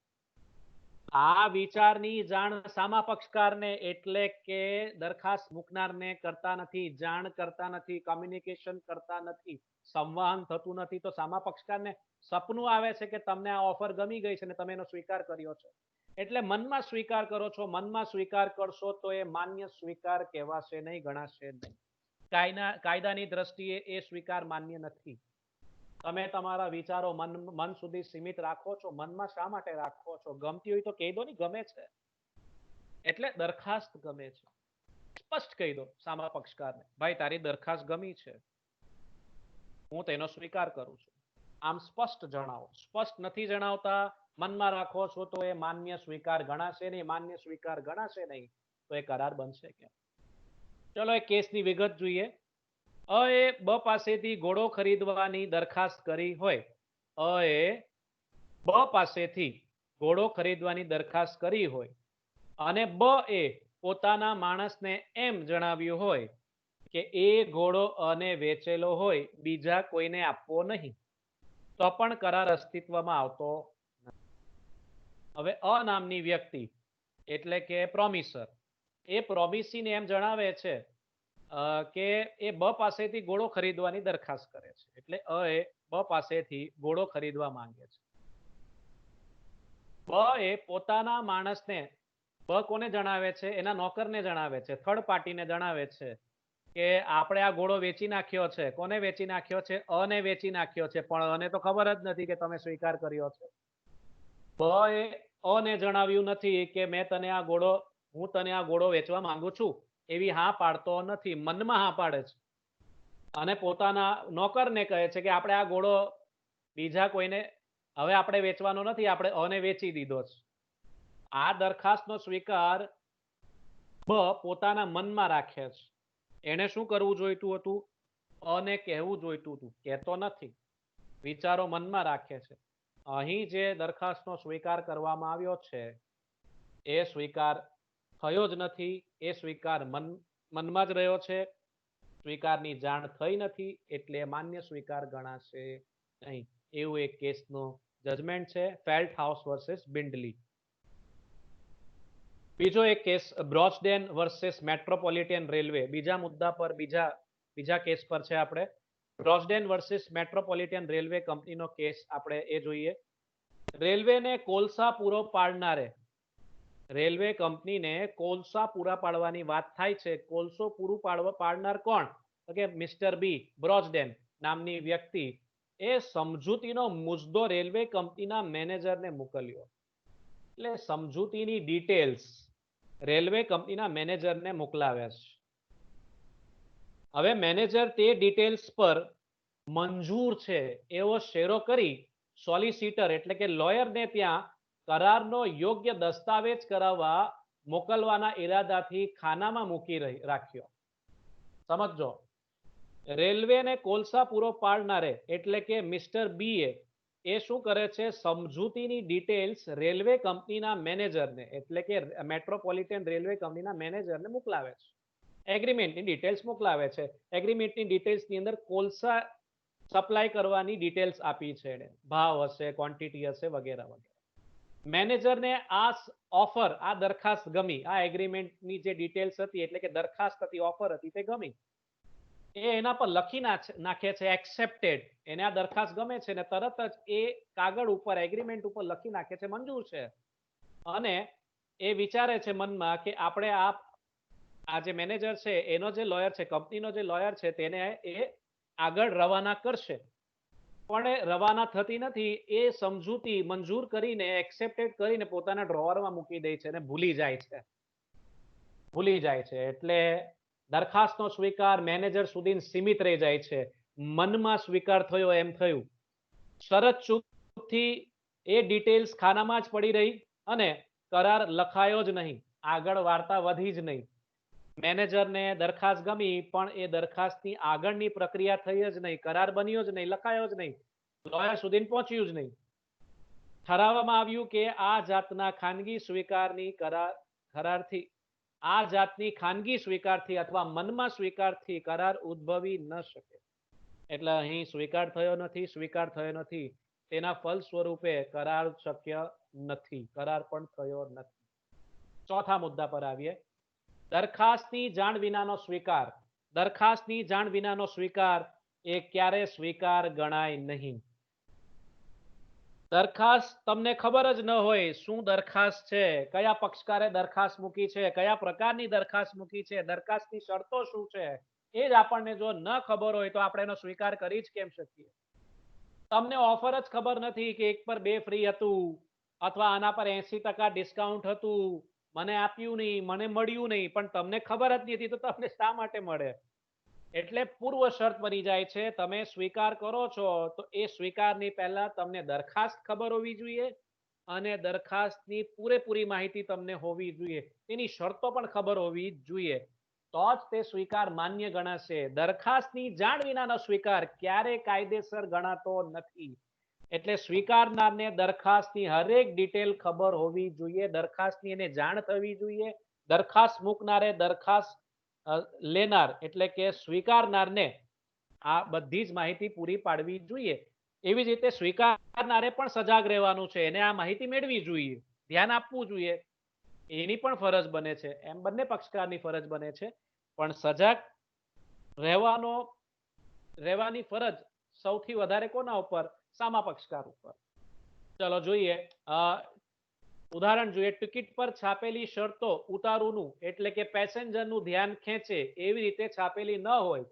Speaker 1: આ વિચારની જાણ સામા પક્ષકારને એટલે કે દરખાસ્ત મૂકનારને કરતા નથી, જાણ કરતા નથી, કમ્યુનિકેશન કરતા નથી, સંવહન થતું નથી, તો સામા પક્ષકારને સપનું આવે છે કે તમને આ ઓફર ગમી ગઈ છે ને તમે એનો સ્વીકાર કર્યો છે. એટલે મનમાં સ્વીકાર કરો છો, મનમાં સ્વીકાર કરશો તો એ માન્ય સ્વીકાર કહેવાશે નહીં, ગણાશે નહીં. કાયદાની દ્રષ્ટિએ એ સ્વીકાર માન્ય નથી. તમે તમારા વિચારો મન સુધી સીમિત રાખો છો. મનમાં શા માટે રાખો છો? ગમતી હોય તો કહી દો ને ગમે છે. એટલે દરખાસ્ત ગમે છે, સ્પષ્ટ કહી દો સામા પક્ષકારને, ભાઈ તારી દરખાસ્ત ગમી છે, હું તેનો સ્વીકાર કરું છું. આમ સ્પષ્ટ જણાવો. સ્પષ્ટ નથી જણાવતા, મનમાં રાખો છો તો એ માન્ય સ્વીકાર ગણાશે નહીં. માન્ય સ્વીકાર ગણાશે નહીં તો એ કરાર બનશે કેમ? ચલો એ કેસની વિગત જોઈએ. એ બ પાસેથી ઘોડો ખરીદવાની દરખાસ્ત કરી હોય, એ બ પાસેથી ઘોડો ખરીદવાની દરખાસ્ત કરી હોય અને બ એ પોતાના માણસને એમ જણાવ્યું હોય કે એ ઘોડો અને વેચેલો હોય, બીજા કોઈને આપવો નહીં. તો પણ કરાર અસ્તિત્વમાં આવતો નથી. હવે અ નામની વ્યક્તિ એટલે કે પ્રોમિસર, એ પ્રોમિસીને એમ જણાવે છે કે એ બ પાસેથી ઘોડો ખરીદવાની દરખાસ્ત કરે છે. એટલે અ એ બ પાસેથી ઘોડો ખરીદવા માંગે છે. બ એ પોતાના માણસને, બ કોને જણાવે છે? એના નોકરને જણાવે છે, થર્ડ પાર્ટીને જણાવે છે કે આપણે આ ઘોડો વેચી નાખ્યો છે. કોને વેચી નાખ્યો છે? અને વેચી નાખ્યો છે. પણ અને તો ખબર જ નથી કે તમે સ્વીકાર કર્યો છે. બ એ અને જણાવ્યું નથી કે હું તને આ ઘોડો વેચવા માંગુ છું. એવી હા પાડતો નથી, મનમાં હા પાડે છે. અને પોતાના નોકરને કહે છે કે આપણે આ ઘોડો બીજા કોઈને હવે આપણે વેચવાનો નથી, આપણે અને વેચી દીધો છે. આ દરખાસ્તનો સ્વીકાર બ પોતાના મનમાં રાખે છે. એને શું કરવું જોઈતું હતું? અને કહેવું જોઈતું હતું, કહેતો નથી, વિચારો મનમાં રાખે છે. અહીં જે દરખાસ્તનો સ્વીકાર કરવામાં આવ્યો છે એ સ્વીકાર થયો જ નથી. એ સ્વીકાર મનમાં જ રહ્યો છે. સ્વીકારની જાણ થઈ નથી, એટલે માન્ય સ્વીકાર ગણાશે નહીં. એવું એક કેસનો જજમેન્ટ છે, ફેલ્ટ હાઉસ વર્સેસ બિન્ડલી. બીજો એક કેસ બ્રોચડેન વર્સેસ મેટ્રોપોલિટન રેલવે. બીજા મુદ્દા પર બીજા કેસ પર છે આપણે. બ્રોચડેન વર્સેસ મેટ્રોપોલિટન રેલવે કંપનીનો કેસ આપણે એ જોઈએ. રેલવેને કોલસા પૂરો પાડનારે, રેલવે કંપનીને કોલસા પૂરા પાડવાની વાત થાય છે. કોલસો પૂરું પાડનાર કોણ? તો કે મિસ્ટર બી, બ્રોચડેન નામની વ્યક્તિ એ સમજૂતીનો મુદ્દો રેલવે કંપનીના મેનેજરને મોકલ્યો. એટલે સમજૂતીની ડિટેલ્સ રેલવે કંપનીના મેનેજરને મોકલાવ્યા છે. હવે મેનેજર તે ડિટેલ્સ પર મંજૂર છે એવો શેરો કરી સોલિસિટર એટલે કે લોયરને ત્યાં કરારનો યોગ્ય દસ્તાવેજ કરાવવા મોકલવાના ઈરાદાથી ખાનામાં મૂકી રાખ્યો. સમજો, રેલવેને કોલસા પૂરો પાડનારે એટલે કે મિસ્ટર બી એ શું કરે છે? સમજૂતીની ડિટેલ્સ રેલવે કંપનીના મેનેજરને એટલે કે મેટ્રોપોલિટન રેલવે કંપનીના મેનેજરને મોકલાવે છે. એગ્રીમેન્ટની ડિટેલ્સ મોકલાવે છે. એગ્રીમેન્ટની ડિટેલ્સની અંદર કોલસા સપ્લાય કરવાની ડિટેલ્સ આપી છે એને. ભાવ હશે, ક્વોન્ટિટી હશે, વગેરે વગેરે. મેનેજરને આ ઓફર, આ દરખાસ્ત ગમી. આ એગ્રીમેન્ટની જે ડિટેલ્સ હતી એટલે કે દરખાસ્ત હતી, ઓફર હતી, તે ગમી. એ એના પર લખી નાખે છે એક્સેપ્ટેડ. એને આ દરખાસ્ત ગમે છે ને તરત જ એ કાગળ ઉપર, એગ્રીમેન્ટ ઉપર લખી નાખે છે મંજૂર છે. અને એ વિચારે છે મનમાં કે આપણે આ જે મેનેજર છે એનો જે લોયર છે, કંપનીનો જે લોયર છે, તેને એ આગળ રવાના કરશે. પણ એ રવાના થતી નથી. એ સમજૂતી મંજૂર કરીને, એક્સેપ્ટેડ કરીને પોતાના ડ્રોવરમાં મૂકી દે છે અને ભૂલી જાય છે. એટલે દરખાસ્તનો સ્વીકાર મેનેજર સુધી સીમિત રહી જાય છે. મનમાં સ્વીકાર થયો એમ થયું. શરત ચૂકથી એ ડિટેલ્સ ખાનામાં જ પડી રહી અને કરાર લખાયો જ નહીં. આગળ વાર્તા વધી જ નહીં. મેનેજરને દરખાસ્ત ગમી પણ એ દરખાસ્તની આગળની પ્રક્રિયા થઈ જ નહીં. કરાર બન્યો જ નહીં, લખાયો જ નહીં, લોયર સુધી પહોંચ્યું જ નહીં. ઠરાવવામાં આવ્યું કે આ જાતના ખાનગી સ્વીકારની કરારથી, આ જાતની ખાનગી સ્વીકારથી અથવા મનમાં સ્વીકારથી કરાર ઉદ્ભવી ન શકે. એટલે અહીં સ્વીકાર થયો નથી. તેના ફલ સ્વરૂપે કરાર શક્ય નથી. કરાર પણ થયો નથી. ચોથા મુદ્દા પર આવીએ. દરખાસ્તની જાણ વિનાનો સ્વીકાર. દરખાસ્તની જાણ વિનાનો સ્વીકાર એ ક્યારે સ્વીકાર ગણાય નહીં. દરખાસ્ત તમને ખબર જ ન હોય શું દરખાસ્ત છે, કયા પક્ષકારે દરખાસ્ત મૂકી છે, કયા પ્રકારની દરખાસ્ત મૂકી છે, દરખાસ્તની શરતો શું છે, એ જ આપણને જો ન ખબર હોય તો આપણે એનો સ્વીકાર કરી જ કેમ શકીએ? તમને ઓફર જ ખબર નથી કે 1 પર 2 ફ્રી હતું અથવા આના પર 80% ડિસ્કાઉન્ટ હતું. મને આપ્યું નહીં, મને મળ્યું નહીં, પણ તમને ખબર જ નથી તો તમને શા માટે મળે? એટલે પૂર્વ શરત બની જાય છે. તમે સ્વીકાર કરો છો તો એ સ્વીકારની પહેલા તમને દરખાસ્ત ખબર હોવી જોઈએ અને દરખાસ્તની પૂરેપૂરી માહિતી તમને હોવી જોઈએ. તેની શરતો પણ ખબર હોવી જોઈએ. તો જ તે સ્વીકાર માન્ય ગણાશે. દરખાસ્તની જાણ વિનાનો સ્વીકાર ક્યારે કાયદેસર ગણાતો નથી. એટલે સ્વીકારનારને દરખાસ્તની હરેક ડિટેલ ખબર હોવી જોઈએ. દરખાસ્તની એને જાણ થવી જોઈએ. દરખાસ્ત મૂકનારે દરખાસ્ત લેનાર એટલે કે સ્વીકારનારને આ બધી જ માહિતી પૂરી પાડવી જોઈએ. એવી જ રીતે સ્વીકારનારે પણ સજાગ રહેવાનું છે, એને આ માહિતી મેળવી જોઈએ, ધ્યાન આપવું જોઈએ, એની પણ ફરજ બને છે. એમ બંને પક્ષકારની ફરજ બને છે. પણ સજાગ રહેવાનો રહેવાની ફરજ સૌથી વધારે કોના ઉપર? સામા પક્ષકાર ઉપર. ચલો જોઈએ. ઉદાહરણ જોઈએ. ટિકિટ પર છાપેલી શરતો ઉતારુંનું એટલે કે પેસેન્જરનું ધ્યાન ખેંચે એવી રીતે છાપેલી ન હોય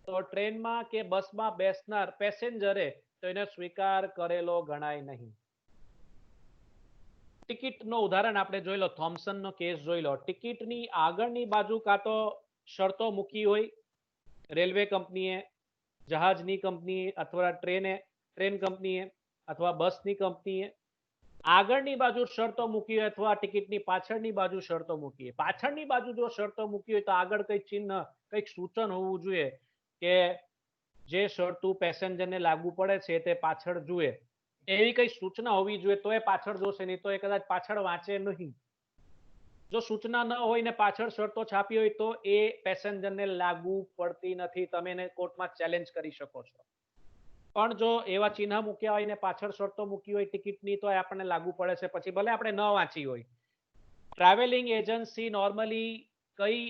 Speaker 1: તો ટ્રેનમાં કે બસમાં બેસનાર પેસેન્જરે તો એને સ્વીકાર કરેલો ગણાય નહીં. ટિકિટનો ઉદાહરણ આપણે જોઈ લો, થોમ્સનનો કેસ જોઈ લો. ટિકિટની આગળની બાજુ કાં તો શરતો મૂકી હોય રેલવે કંપનીએ, જહાજની કંપનીએ અથવા ટ્રેન કંપનીએ અથવા બસની કંપનીએ. આગળની બાજુ શરતો મૂકી હોય અથવા ટિકિટની પાછળની બાજુ શરતો મૂકી હોય. પાછળની બાજુ જો શરતો મૂકી હોય તો આગળ કંઈક ચિહ્ન, કંઈક સૂચન હોવું જોઈએ કે જે શરતું પેસેન્જરને લાગુ પડે છે તે પાછળ જુએ. એવી કઈ સૂચના હોવી જોઈએ તો એ પાછળ જોશે, નહીં તો એ કદાચ પાછળ વાંચે નહીં. જો સૂચના ન હોય ને પાછળ શરતો છાપી હોય તો એ પેસેન્જરને લાગુ પડતી નથી. તમે એને કોર્ટમાં ચેલેન્જ કરી શકો છો. પણ જો એવા ચિહ્ન મૂક્યા હોય ને પાછળ શરતો મૂકી હોય ટિકિટની તો એ આપણને લાગુ પડે છે, પછી ભલે આપણે ન વાંચી હોય. ટ્રાવેલિંગ એજન્સી નોર્મલી કઈ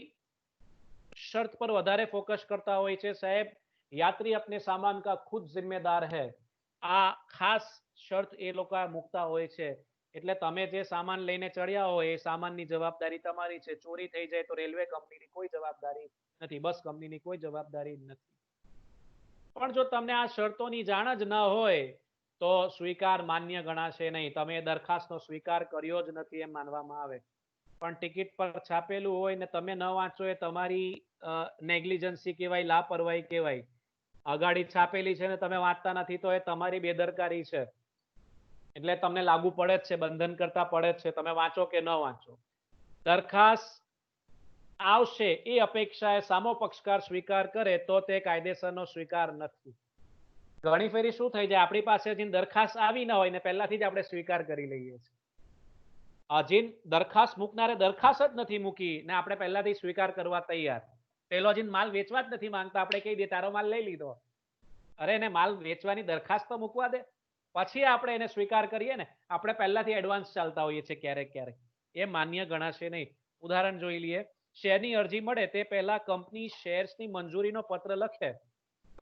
Speaker 1: शर्त पर વધારે ફોકસ કરતા હોય છે? સાહેબ, यात्री अपने सामान का खुद जिम्मेदार है. આ ખાસ શરત એ લોકો મૂકતા હોય છે. એટલે તમે જે સામાન લઈને ચડ્યા હોય એ સામાનની જવાબદારી તમારી છે. ચોરી થઈ જાય તો રેલવે કંપનીની કોઈ જવાબદારી નથી, બસ કંપનીની કોઈ જવાબદારી નથી. પણ જો તમને આ શરતોની જાણ જ ન હોય તો સ્વીકાર માન્ય ગણાશે નહીં. તમે દરખાસ્તનો સ્વીકાર કર્યો જ નથી એમ માનવામાં આવે. પણ ટિકિટ પર છાપેલું હોય ને તમે ન વાંચો એ તમારી નેગ્લિજન્સી કહેવાય, લાપરવાહી કહેવાય. અગાડી છાપેલી છે ને તમે વાંચતા નથી તો એ તમારી બેદરકારી છે. એટલે તમને લાગુ પડે જ છે, બંધન કરતા પડે જ છે, તમે વાંચો કે ન વાંચો. દરખાસ્ત આવશે એ અપેક્ષાએ સામો પક્ષકાર સ્વીકાર કરે તો તે કાયદેસરનો સ્વીકાર નથી. ઘણી ફેરી શું થઈ જાય, આપણી પાસે જે દરખાસ્ત આવી ના હોય ને પહેલાથી જ આપણે સ્વીકાર કરી લઈએ છીએ. જે દરખાસ્ત મૂકનારે દરખાસ્ત જ નથી મૂકી ને આપણે પહેલાથી સ્વીકાર કરવા તૈયાર. પેલો જે માલ વેચવા જ નથી માંગતા, આપણે કહી દઈએ તારો માલ લઈ લીધો. અરે એને માલ વેચવાની દરખાસ્ત તો મૂકવા દે, પછી આપણે એને સ્વીકાર કરીએ ને. આપણે પહેલાથી એડવાન્સ ચાલતા હોઈએ છીએ ક્યારેક ક્યારેક. એ માન્ય ગણાશે નહીં. ઉદાહરણ જોઈ લઈએ. શેરની અરજી મળે તે પહેલા કંપની શેર્સની મંજૂરીનો પત્ર લખે.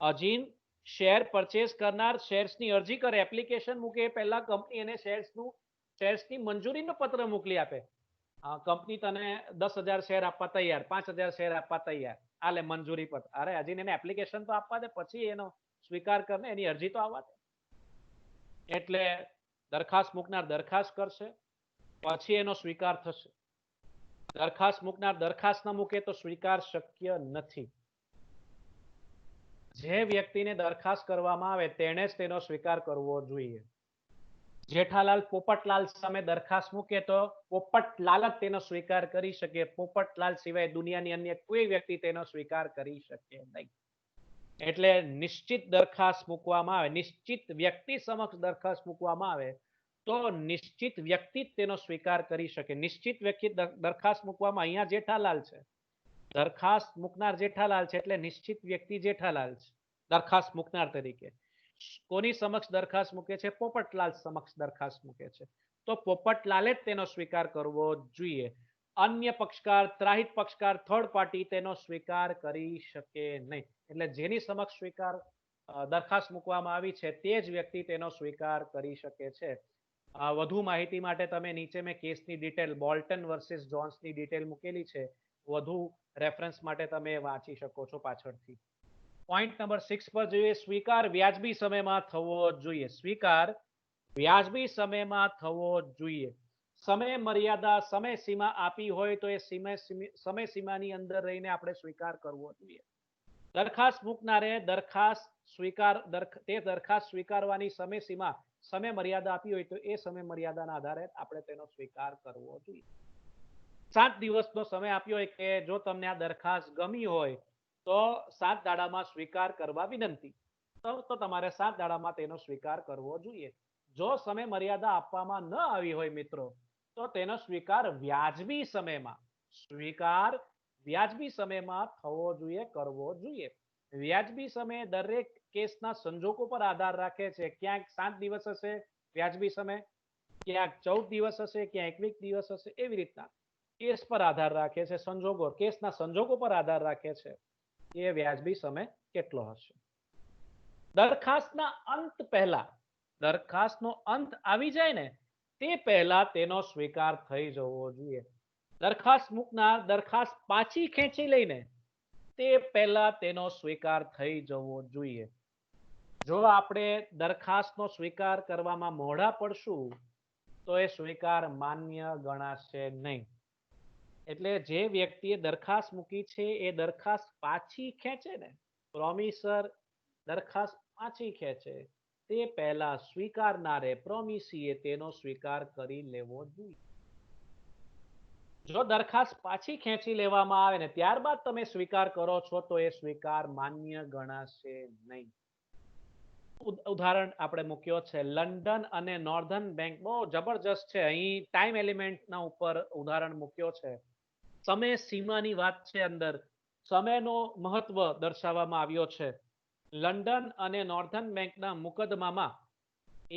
Speaker 1: અજીન શેર પરચેસ કરનાર શેર્સની અરજી કરે, એપ્લિકેશન મૂકે એ પહેલા કંપની એને શેર્સની મંજૂરીનો પત્ર મોકલી આપે. કંપની તને 10,000 શેર આપવા તૈયાર, 5,000 શેર આપવા તૈયાર, આલે મંજૂરી પત્ર. અરે હજી એને એપ્લિકેશન તો આપવા દે, પછી એનો સ્વીકાર કરને, એની અરજી તો આવવા દે. એટલે દરખાસ્ત મૂકનાર દરખાસ્ત કરશે, પછી એનો સ્વીકાર થશે. દરખાસ્ત મૂકનાર દરખાસ્ત ન મૂકે તો સ્વીકાર શક્ય નથી. જે વ્યક્તિને દરખાસ્ત કરવામાં આવે તેણે જ તેનો સ્વીકાર કરવો જોઈએ. જેઠાલાલ પોપટલાલ સામે દરખાસ્ત મૂકે તો પોપટલાલ જ તેનો સ્વીકાર કરી શકે. પોપટલાલ સિવાય દુનિયાની અન્ય કોઈ વ્યક્તિ તેનો સ્વીકાર કરી શકે નહીં. એટલે નિશ્ચિત દરખાસ્ત મૂકવામાં આવે, નિશ્ચિત વ્યક્તિ સમક્ષ દરખાસ્ત મૂકવામાં આવે તો નિશ્ચિત વ્યક્તિ જ તેનો સ્વીકાર કરી શકે. નિશ્ચિત વ્યક્તિ દરખાસ્ત મૂકવામાં અહીંયા જેઠાલાલ છે. દરખાસ્ત મૂકનાર જેઠાલાલ છે એટલે નિશ્ચિત વ્યક્તિ જેઠાલાલ છે દરખાસ્ત મૂકનાર તરીકે. કોની સમક્ષ દરખાસ્ત મૂકે છે? પોપટલાલ સમક્ષ દરખાસ્ત મૂકે છે. તો પોપટલાલે જ તેનો સ્વીકાર કરવો જોઈએ. અન્ય પક્ષકાર, ત્રાહિત પક્ષકાર, થર્ડ પાર્ટી તેનો સ્વીકાર કરી શકે નહીં. એટલે જેની સમક્ષ દરખાસ્ત મૂકવામાં આવી છે તે જ વ્યક્તિ તેનો સ્વીકાર કરી શકે છે. વધુ માહિતી માટે તમે નીચે મેં કેસની ડિટેલ, બોલ્ટન વર્સિસ જોન્સની ડિટેલ મૂકેલી છે. વધુ રેફરન્સ માટે તમે વાંચી શકો છો પાછળથી. પોઈન્ટ નંબર 6 પર જોઈએ. સ્વીકાર વ્યાજબી સમયમાં થવો જોઈએ. સ્વીકાર વ્યાજબી સમયમાં થવો જોઈએ. સમય મર્યાદા, સમય સીમા આપી હોય તો એ સમય સીમાની અંદર રહીને આપણે સ્વીકાર કરવો જોઈએ. દરખાસ્ત મૂકનારે દરખાસ્ત સ્વીકારવાની સમય સીમા, સમય મર્યાદા આપી હોય તો એ સમય મર્યાદાના આધારે આપણે તેનો સ્વીકાર કરવો જોઈએ. 7 દિવસનો સમય આપ્યો હોય કે જો તમને આ દરખાસ્ત ગમી હોય તો 7 દાડામાં સ્વીકાર કરવા વિનંતી. તો તમારે 7 દાડામાં તેનો સ્વીકાર કરવો જોઈએ. જો સમય મર્યાદા આપવામાં ન આવી હોય મિત્રો તો તેનો સ્વીકાર વ્યાજબી સમયમાં થવો જોઈએ, કરવો જોઈએ. વ્યાજબી સમયે દરેક કેસના સંજોગો પર આધાર રાખે છે. ક્યાંક 7 દિવસ હશે વ્યાજબી સમય, ક્યાંક 14 દિવસ હશે, ક્યાંક 21 દિવસ હશે, એવી રીતના કેસ પર આધાર રાખે છે. સંજોગો, કેસના સંજોગો પર આધાર રાખે છે કે વ્યાજબી સમય કેટલો હશે. દરખાસ્તના અંત પહેલા, દરખાસ્તનો અંત આવી જાય ને તે પહેલા તેનો સ્વીકાર થઈ જવો જોઈએ. દરખાસ્ત મૂકનાર દરખાસ્ત પાછી ખેંચી લઈને તે પહેલા તેનો સ્વીકાર થઈ જવો જોઈએ. જો આપણે દરખાસ્તનો સ્વીકાર કરવામાં મોડા પડશું તો એ સ્વીકાર માન્ય ગણાશે નહીં. એટલે જે વ્યક્તિએ દરખાસ્ત મૂકી છે એ દરખાસ્ત પાછી ખેંચે ને, પ્રોમિસર દરખાસ્ત પાછી ખેંચે તે પહેલા સ્વીકારનારે પ્રોમિસીએ તેનો સ્વીકાર કરી લેવો જોઈએ. જો દરખાસ્ત પાછી ખેંચી લેવામાં આવે ને ત્યારબાદ તમે સ્વીકાર કરો છો તો એ સ્વીકાર માન્ય ગણાશે નહીં. ઉદાહરણ આપણે મૂક્યો છે લંડન અને નોર્ધન બેંક. બહુ જબરજસ્ત છે. અહીં ટાઈમ એલિમેન્ટના ઉપર ઉદાહરણ મૂક્યો છે. સમય સીમાની વાત છે, અંદર સમયનો મહત્વ દર્શાવવામાં આવ્યો છે. લંડન અને નોર્ધન બેંકના મુકદ્દમામાં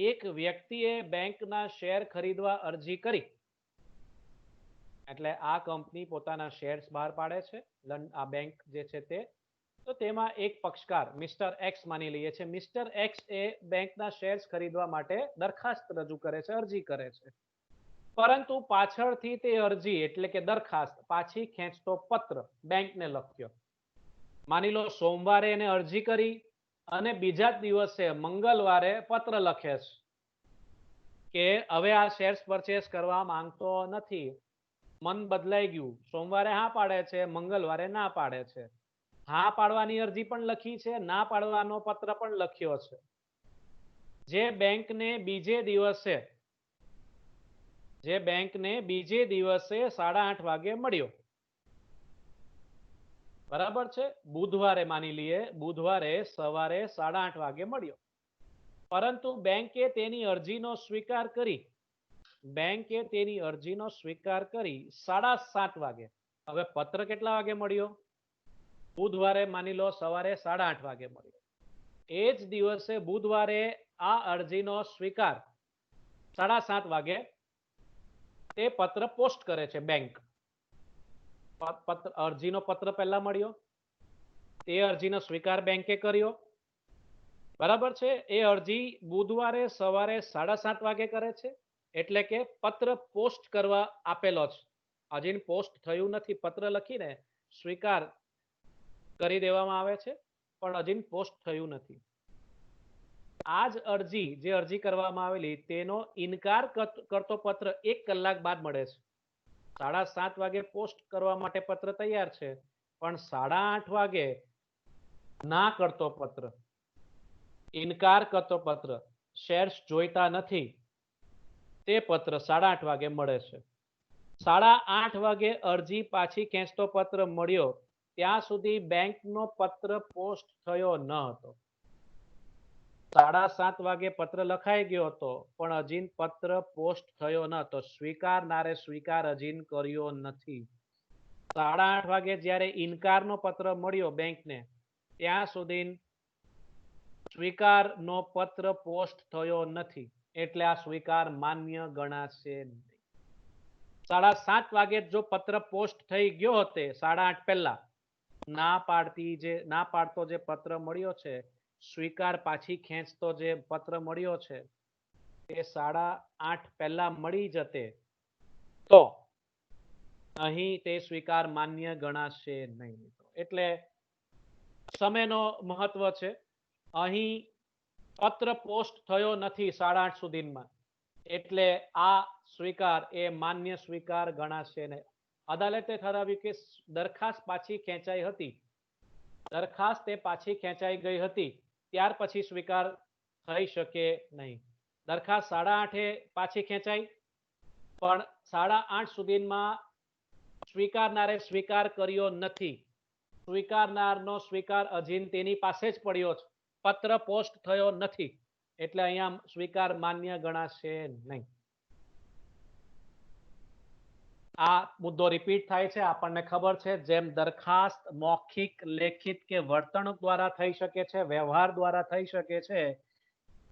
Speaker 1: એક વ્યક્તિએ બેંકના શેર ખરીદવા અરજી કરી. એટલે આ કંપની પોતાના શેર્સ બહાર પાડે છે, આ બેંક જે છે તે. તો તેમાં એક પક્ષકાર મિસ્ટર એક્સ માની લઈએ છે. મિસ્ટર એક્સ એ બેંકના શેર્સ ખરીદવા માટે દરખાસ્ત રજૂ કરે છે, અરજી કરે છે. પરંતુ પાછળથી તે અરજી એટલે કે દરખાસ્ત પાછી ખેંચતો પત્ર બેંકને લખ્યો. માની લો સોમવારે એને અરજી કરી અને બીજા જ દિવસે મંગળવારે પત્ર લખે છે કે હવે આ શેર્સ પરચેસ કરવા માંગતો નથી, મન બદલાઈ ગયું. સોમવારે હા પાડે છે, મંગળવારે ના પાડે છે. હા પાડવાની અરજી પણ લખી છે, ના પાડવાનો પત્ર પણ લખ્યો છે. જે બેંકને બીજે દિવસે 8:30 વાગે મળ્યો, બરાબર છે. બુધવારે માની લઈએ, બુધવારે સવારે 8:30 વાગે મળ્યો. પરંતુ બેંકે તેની અરજીનો સ્વીકાર કરી, 7:30 વાગે. હવે પત્ર કેટલા વાગે મળ્યો? બુધવારે માની લો સવારે 8:30 વાગે મળ્યો. એ જ દિવસે બુધવારે આ અરજીનો સ્વીકાર 7:30 વાગે તે પત્ર પોસ્ટ કરે છે બેંક. અરજીનો પત્ર પહેલા મળ્યો, તે અરજીનો સ્વીકાર બેંકે કર્યો, બરાબર છે. એ અરજી બુધવારે સવારે 7:30 વાગે કરે છે. એટલે કે પત્ર પોસ્ટ કરવા આપેલો છે, હજી પોસ્ટ થયું નથી. પત્ર લખીને સ્વીકાર કરી દેવામાં આવે છે પણ હજી પોસ્ટ થયું નથી. આ જ અરજી, જે અરજી કરવામાં આવેલી તેનો ઇનકાર કરતો પત્ર 1 કલાક બાદ મળે છે. 7:30 વાગે પોસ્ટ કરવા માટે પત્ર તૈયાર છે, પણ 8:30 વાગે ના કરતો પત્ર, ઇનકાર કરતો પત્ર, શેર્સ જોઈતા નથી તે પત્ર 8:30 વાગે મળે છે. 8:30 વાગે અરજી પાછી ખેંચતો પત્ર મળ્યો ત્યાં સુધી બેંકનો પત્ર પોસ્ટ થયો ન હતો. 7:30 વાગે પત્ર લખાઈ ગયો હતો પણ હજી પત્ર પોસ્ટ થયો ન હતો. સ્વીકારનારે સ્વીકાર હજી કર્યો નથી. 8:30 વાગે જ્યારે ઇનકારનો પત્ર મળ્યો બેંકને ત્યાં સુધી સ્વીકારનો પત્ર પોસ્ટ થયો નથી. એટલે આ સ્વીકાર માન્ય ગણાશે નહીં. 7:30 વાગે જો પત્ર પોસ્ટ થઈ ગયો હોતે 8:30 પહેલા, ના પાડતો જે પત્ર મળ્યો છે, સ્વીકાર પાછી ખેંચતો જે પત્ર મળ્યો છે એ 8:30 પહેલા મળી જતે તો અહીં તે સ્વીકાર માન્ય ગણાશે નહીં. એટલે સમયનો મહત્વ છે. અહીં પત્ર પોસ્ટ થયો નથી 8:30 સુધીમાં, એટલે આ સ્વીકાર એ માન્ય સ્વીકાર ગણાશે નહીં. અદાલતે ઠરાવ્યું કે દરખાસ્ત પાછી ખેંચાઈ હતી, દરખાસ્ત એ પાછી ખેંચાઈ ગઈ હતી, ત્યાર પછી સ્વીકાર થઈ શકે નહીં. દરખાસ્ત 8:30 પાછી ખેંચાઈ પણ 8:30 સુધીમાં સ્વીકારનારે સ્વીકાર કર્યો નથી. સ્વીકારનારનો સ્વીકાર હજી તેની પાસે જ પડ્યો છે, પત્ર પોસ્ટ થયો નથી. એટલે અહીંયા સ્વીકાર માન્ય ગણાશે નહીં. આ મુદ્દો રિપીટ થાય છે, આપણને ખબર છે, જેમ દરખાસ્ત મૌખિક, લેખિત કે વર્તણૂક દ્વારા થઈ શકે છે, વ્યવહાર દ્વારા થઈ શકે છે,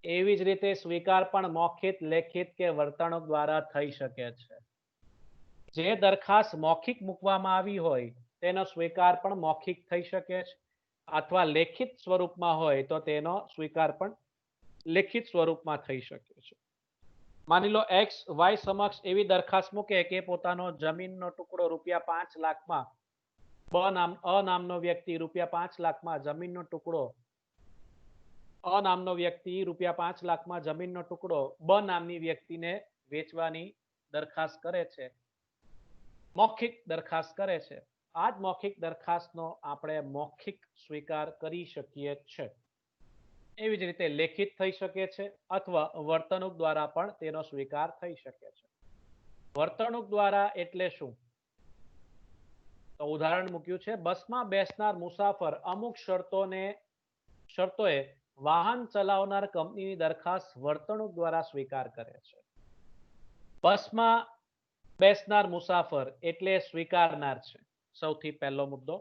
Speaker 1: એવી જ રીતે સ્વીકાર પણ મૌખિક, લેખિત કે વર્તણૂક દ્વારા થઈ શકે છે. જે દરખાસ્ત મૌખિક મૂકવામાં આવી હોય તેનો સ્વીકાર પણ મૌખિક થઈ શકે છે, અથવા લેખિત સ્વરૂપમાં હોય તો તેનો સ્વીકાર પણ લેખિત સ્વરૂપમાં થઈ શકે છે. માની લો એક્સ વાય સમક્ષ એવી દરખાસ્ત મૂકે કે પોતાનો જમીનનો ટુકડો ₹5,00,000માં અ નામનો વ્યક્તિ ₹5,00,000માં જમીનનો ટુકડો અ નામનો વ્યક્તિ ₹5,00,000માં જમીનનો ટુકડો બ નામની વ્યક્તિને વેચવાની દરખાસ્ત કરે છે, મૌખિક દરખાસ્ત કરે છે. આ જ મૌખિક દરખાસ્તનો આપણે મૌખિક સ્વીકાર કરી શકીએ છીએ. એવી જ રીતે લેખિત થઈ શકે છે અથવા વર્તણૂક દ્વારા પણ તેનો સ્વીકાર થઈ શકે છે. વર્તણૂક દ્વારા એટલે શું? તો ઉદાહરણ મૂક્યું છે, બસમાં બેસનાર મુસાફર અમુક શરતોએ વાહન ચલાવનાર કંપનીની દરખાસ્ત વર્તણૂક દ્વારા સ્વીકાર કરે છે. બસમાં બેસનાર મુસાફર એટલે સ્વીકારનાર છે, સૌથી પહેલો મુદ્દો.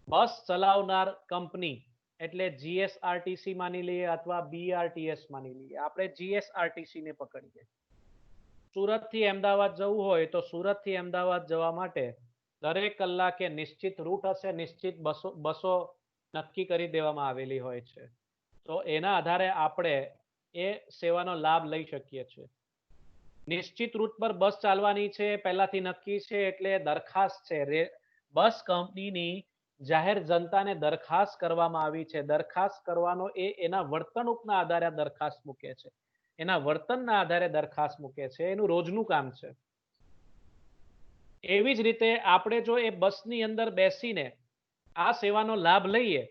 Speaker 1: બસ ચલાવનાર કંપની એટલે જીએસઆરટીસી માની લઈએ અથવા બીઆરટીએસ માની લઈએ. આપણે જીએસઆરટીસી ને પકડીએ. સુરતથી અમદાવાદ જવું હોય તો સુરતથી અમદાવાદ જવા માટે દરેક કલાકે નિશ્ચિત રૂટ હશે, નિશ્ચિત બસો નક્કી કરી દેવામાં આવેલી હોય છે. તો એના આધારે આપણે એ સેવાનો લાભ લઈ શકીએ છીએ. નિશ્ચિત રૂટ પર બસ ચાલવાની છે, પહેલાથી નક્કી છે, એટલે દરખાસ્ત છે. બસ કંપનીની જાહેર જનતાને દરખાસ્ત કરવામાં આવી છે. દરખાસ્ત કરવાનો એના વર્તણૂકના આધારે દરખાસ્ત મૂકે છે. એના વર્તનના આધારે દરખાસ્ત મૂકે છે. એનું રોજનું કામ છે. એવી જ રીતે આપણે જો એ બસની અંદર બેસીને આ સેવાનો લાભ લઈએ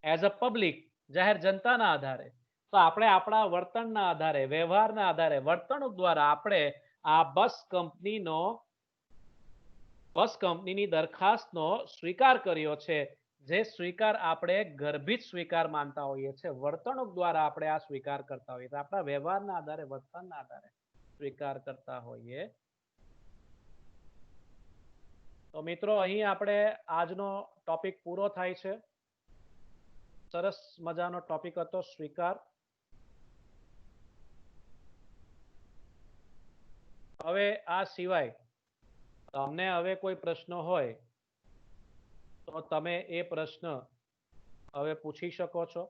Speaker 1: એઝ અ પબ્લિક, જાહેર જનતાના આધારે, તો આપણે આપણા વર્તનના આધારે, વ્યવહારના આધારે, વર્તણૂક દ્વારા આપણે આ બસ કંપનીની દરખાસ્તનો સ્વીકાર કર્યો છે. જે સ્વીકાર આપણે ગર્ભિત સ્વીકાર માનતા હોઈએ છીએ. વર્તણૂક દ્વારા આપણે આ સ્વીકાર કરતા હોઈએ છીએ. આપણા વ્યવહારના આધારે, વર્તનના આધારે સ્વીકાર કરતા હોઈએ. તો મિત્રો, અહીં આપણે આજનો ટોપિક પૂરો થાય છે. સરસ મજાનો ટોપિક હતો સ્વીકાર. હવે આ સિવાય તમને હવે કોઈ પ્રશ્ન હોય તો તમે એ પ્રશ્ન હવે પૂછી શકો છો.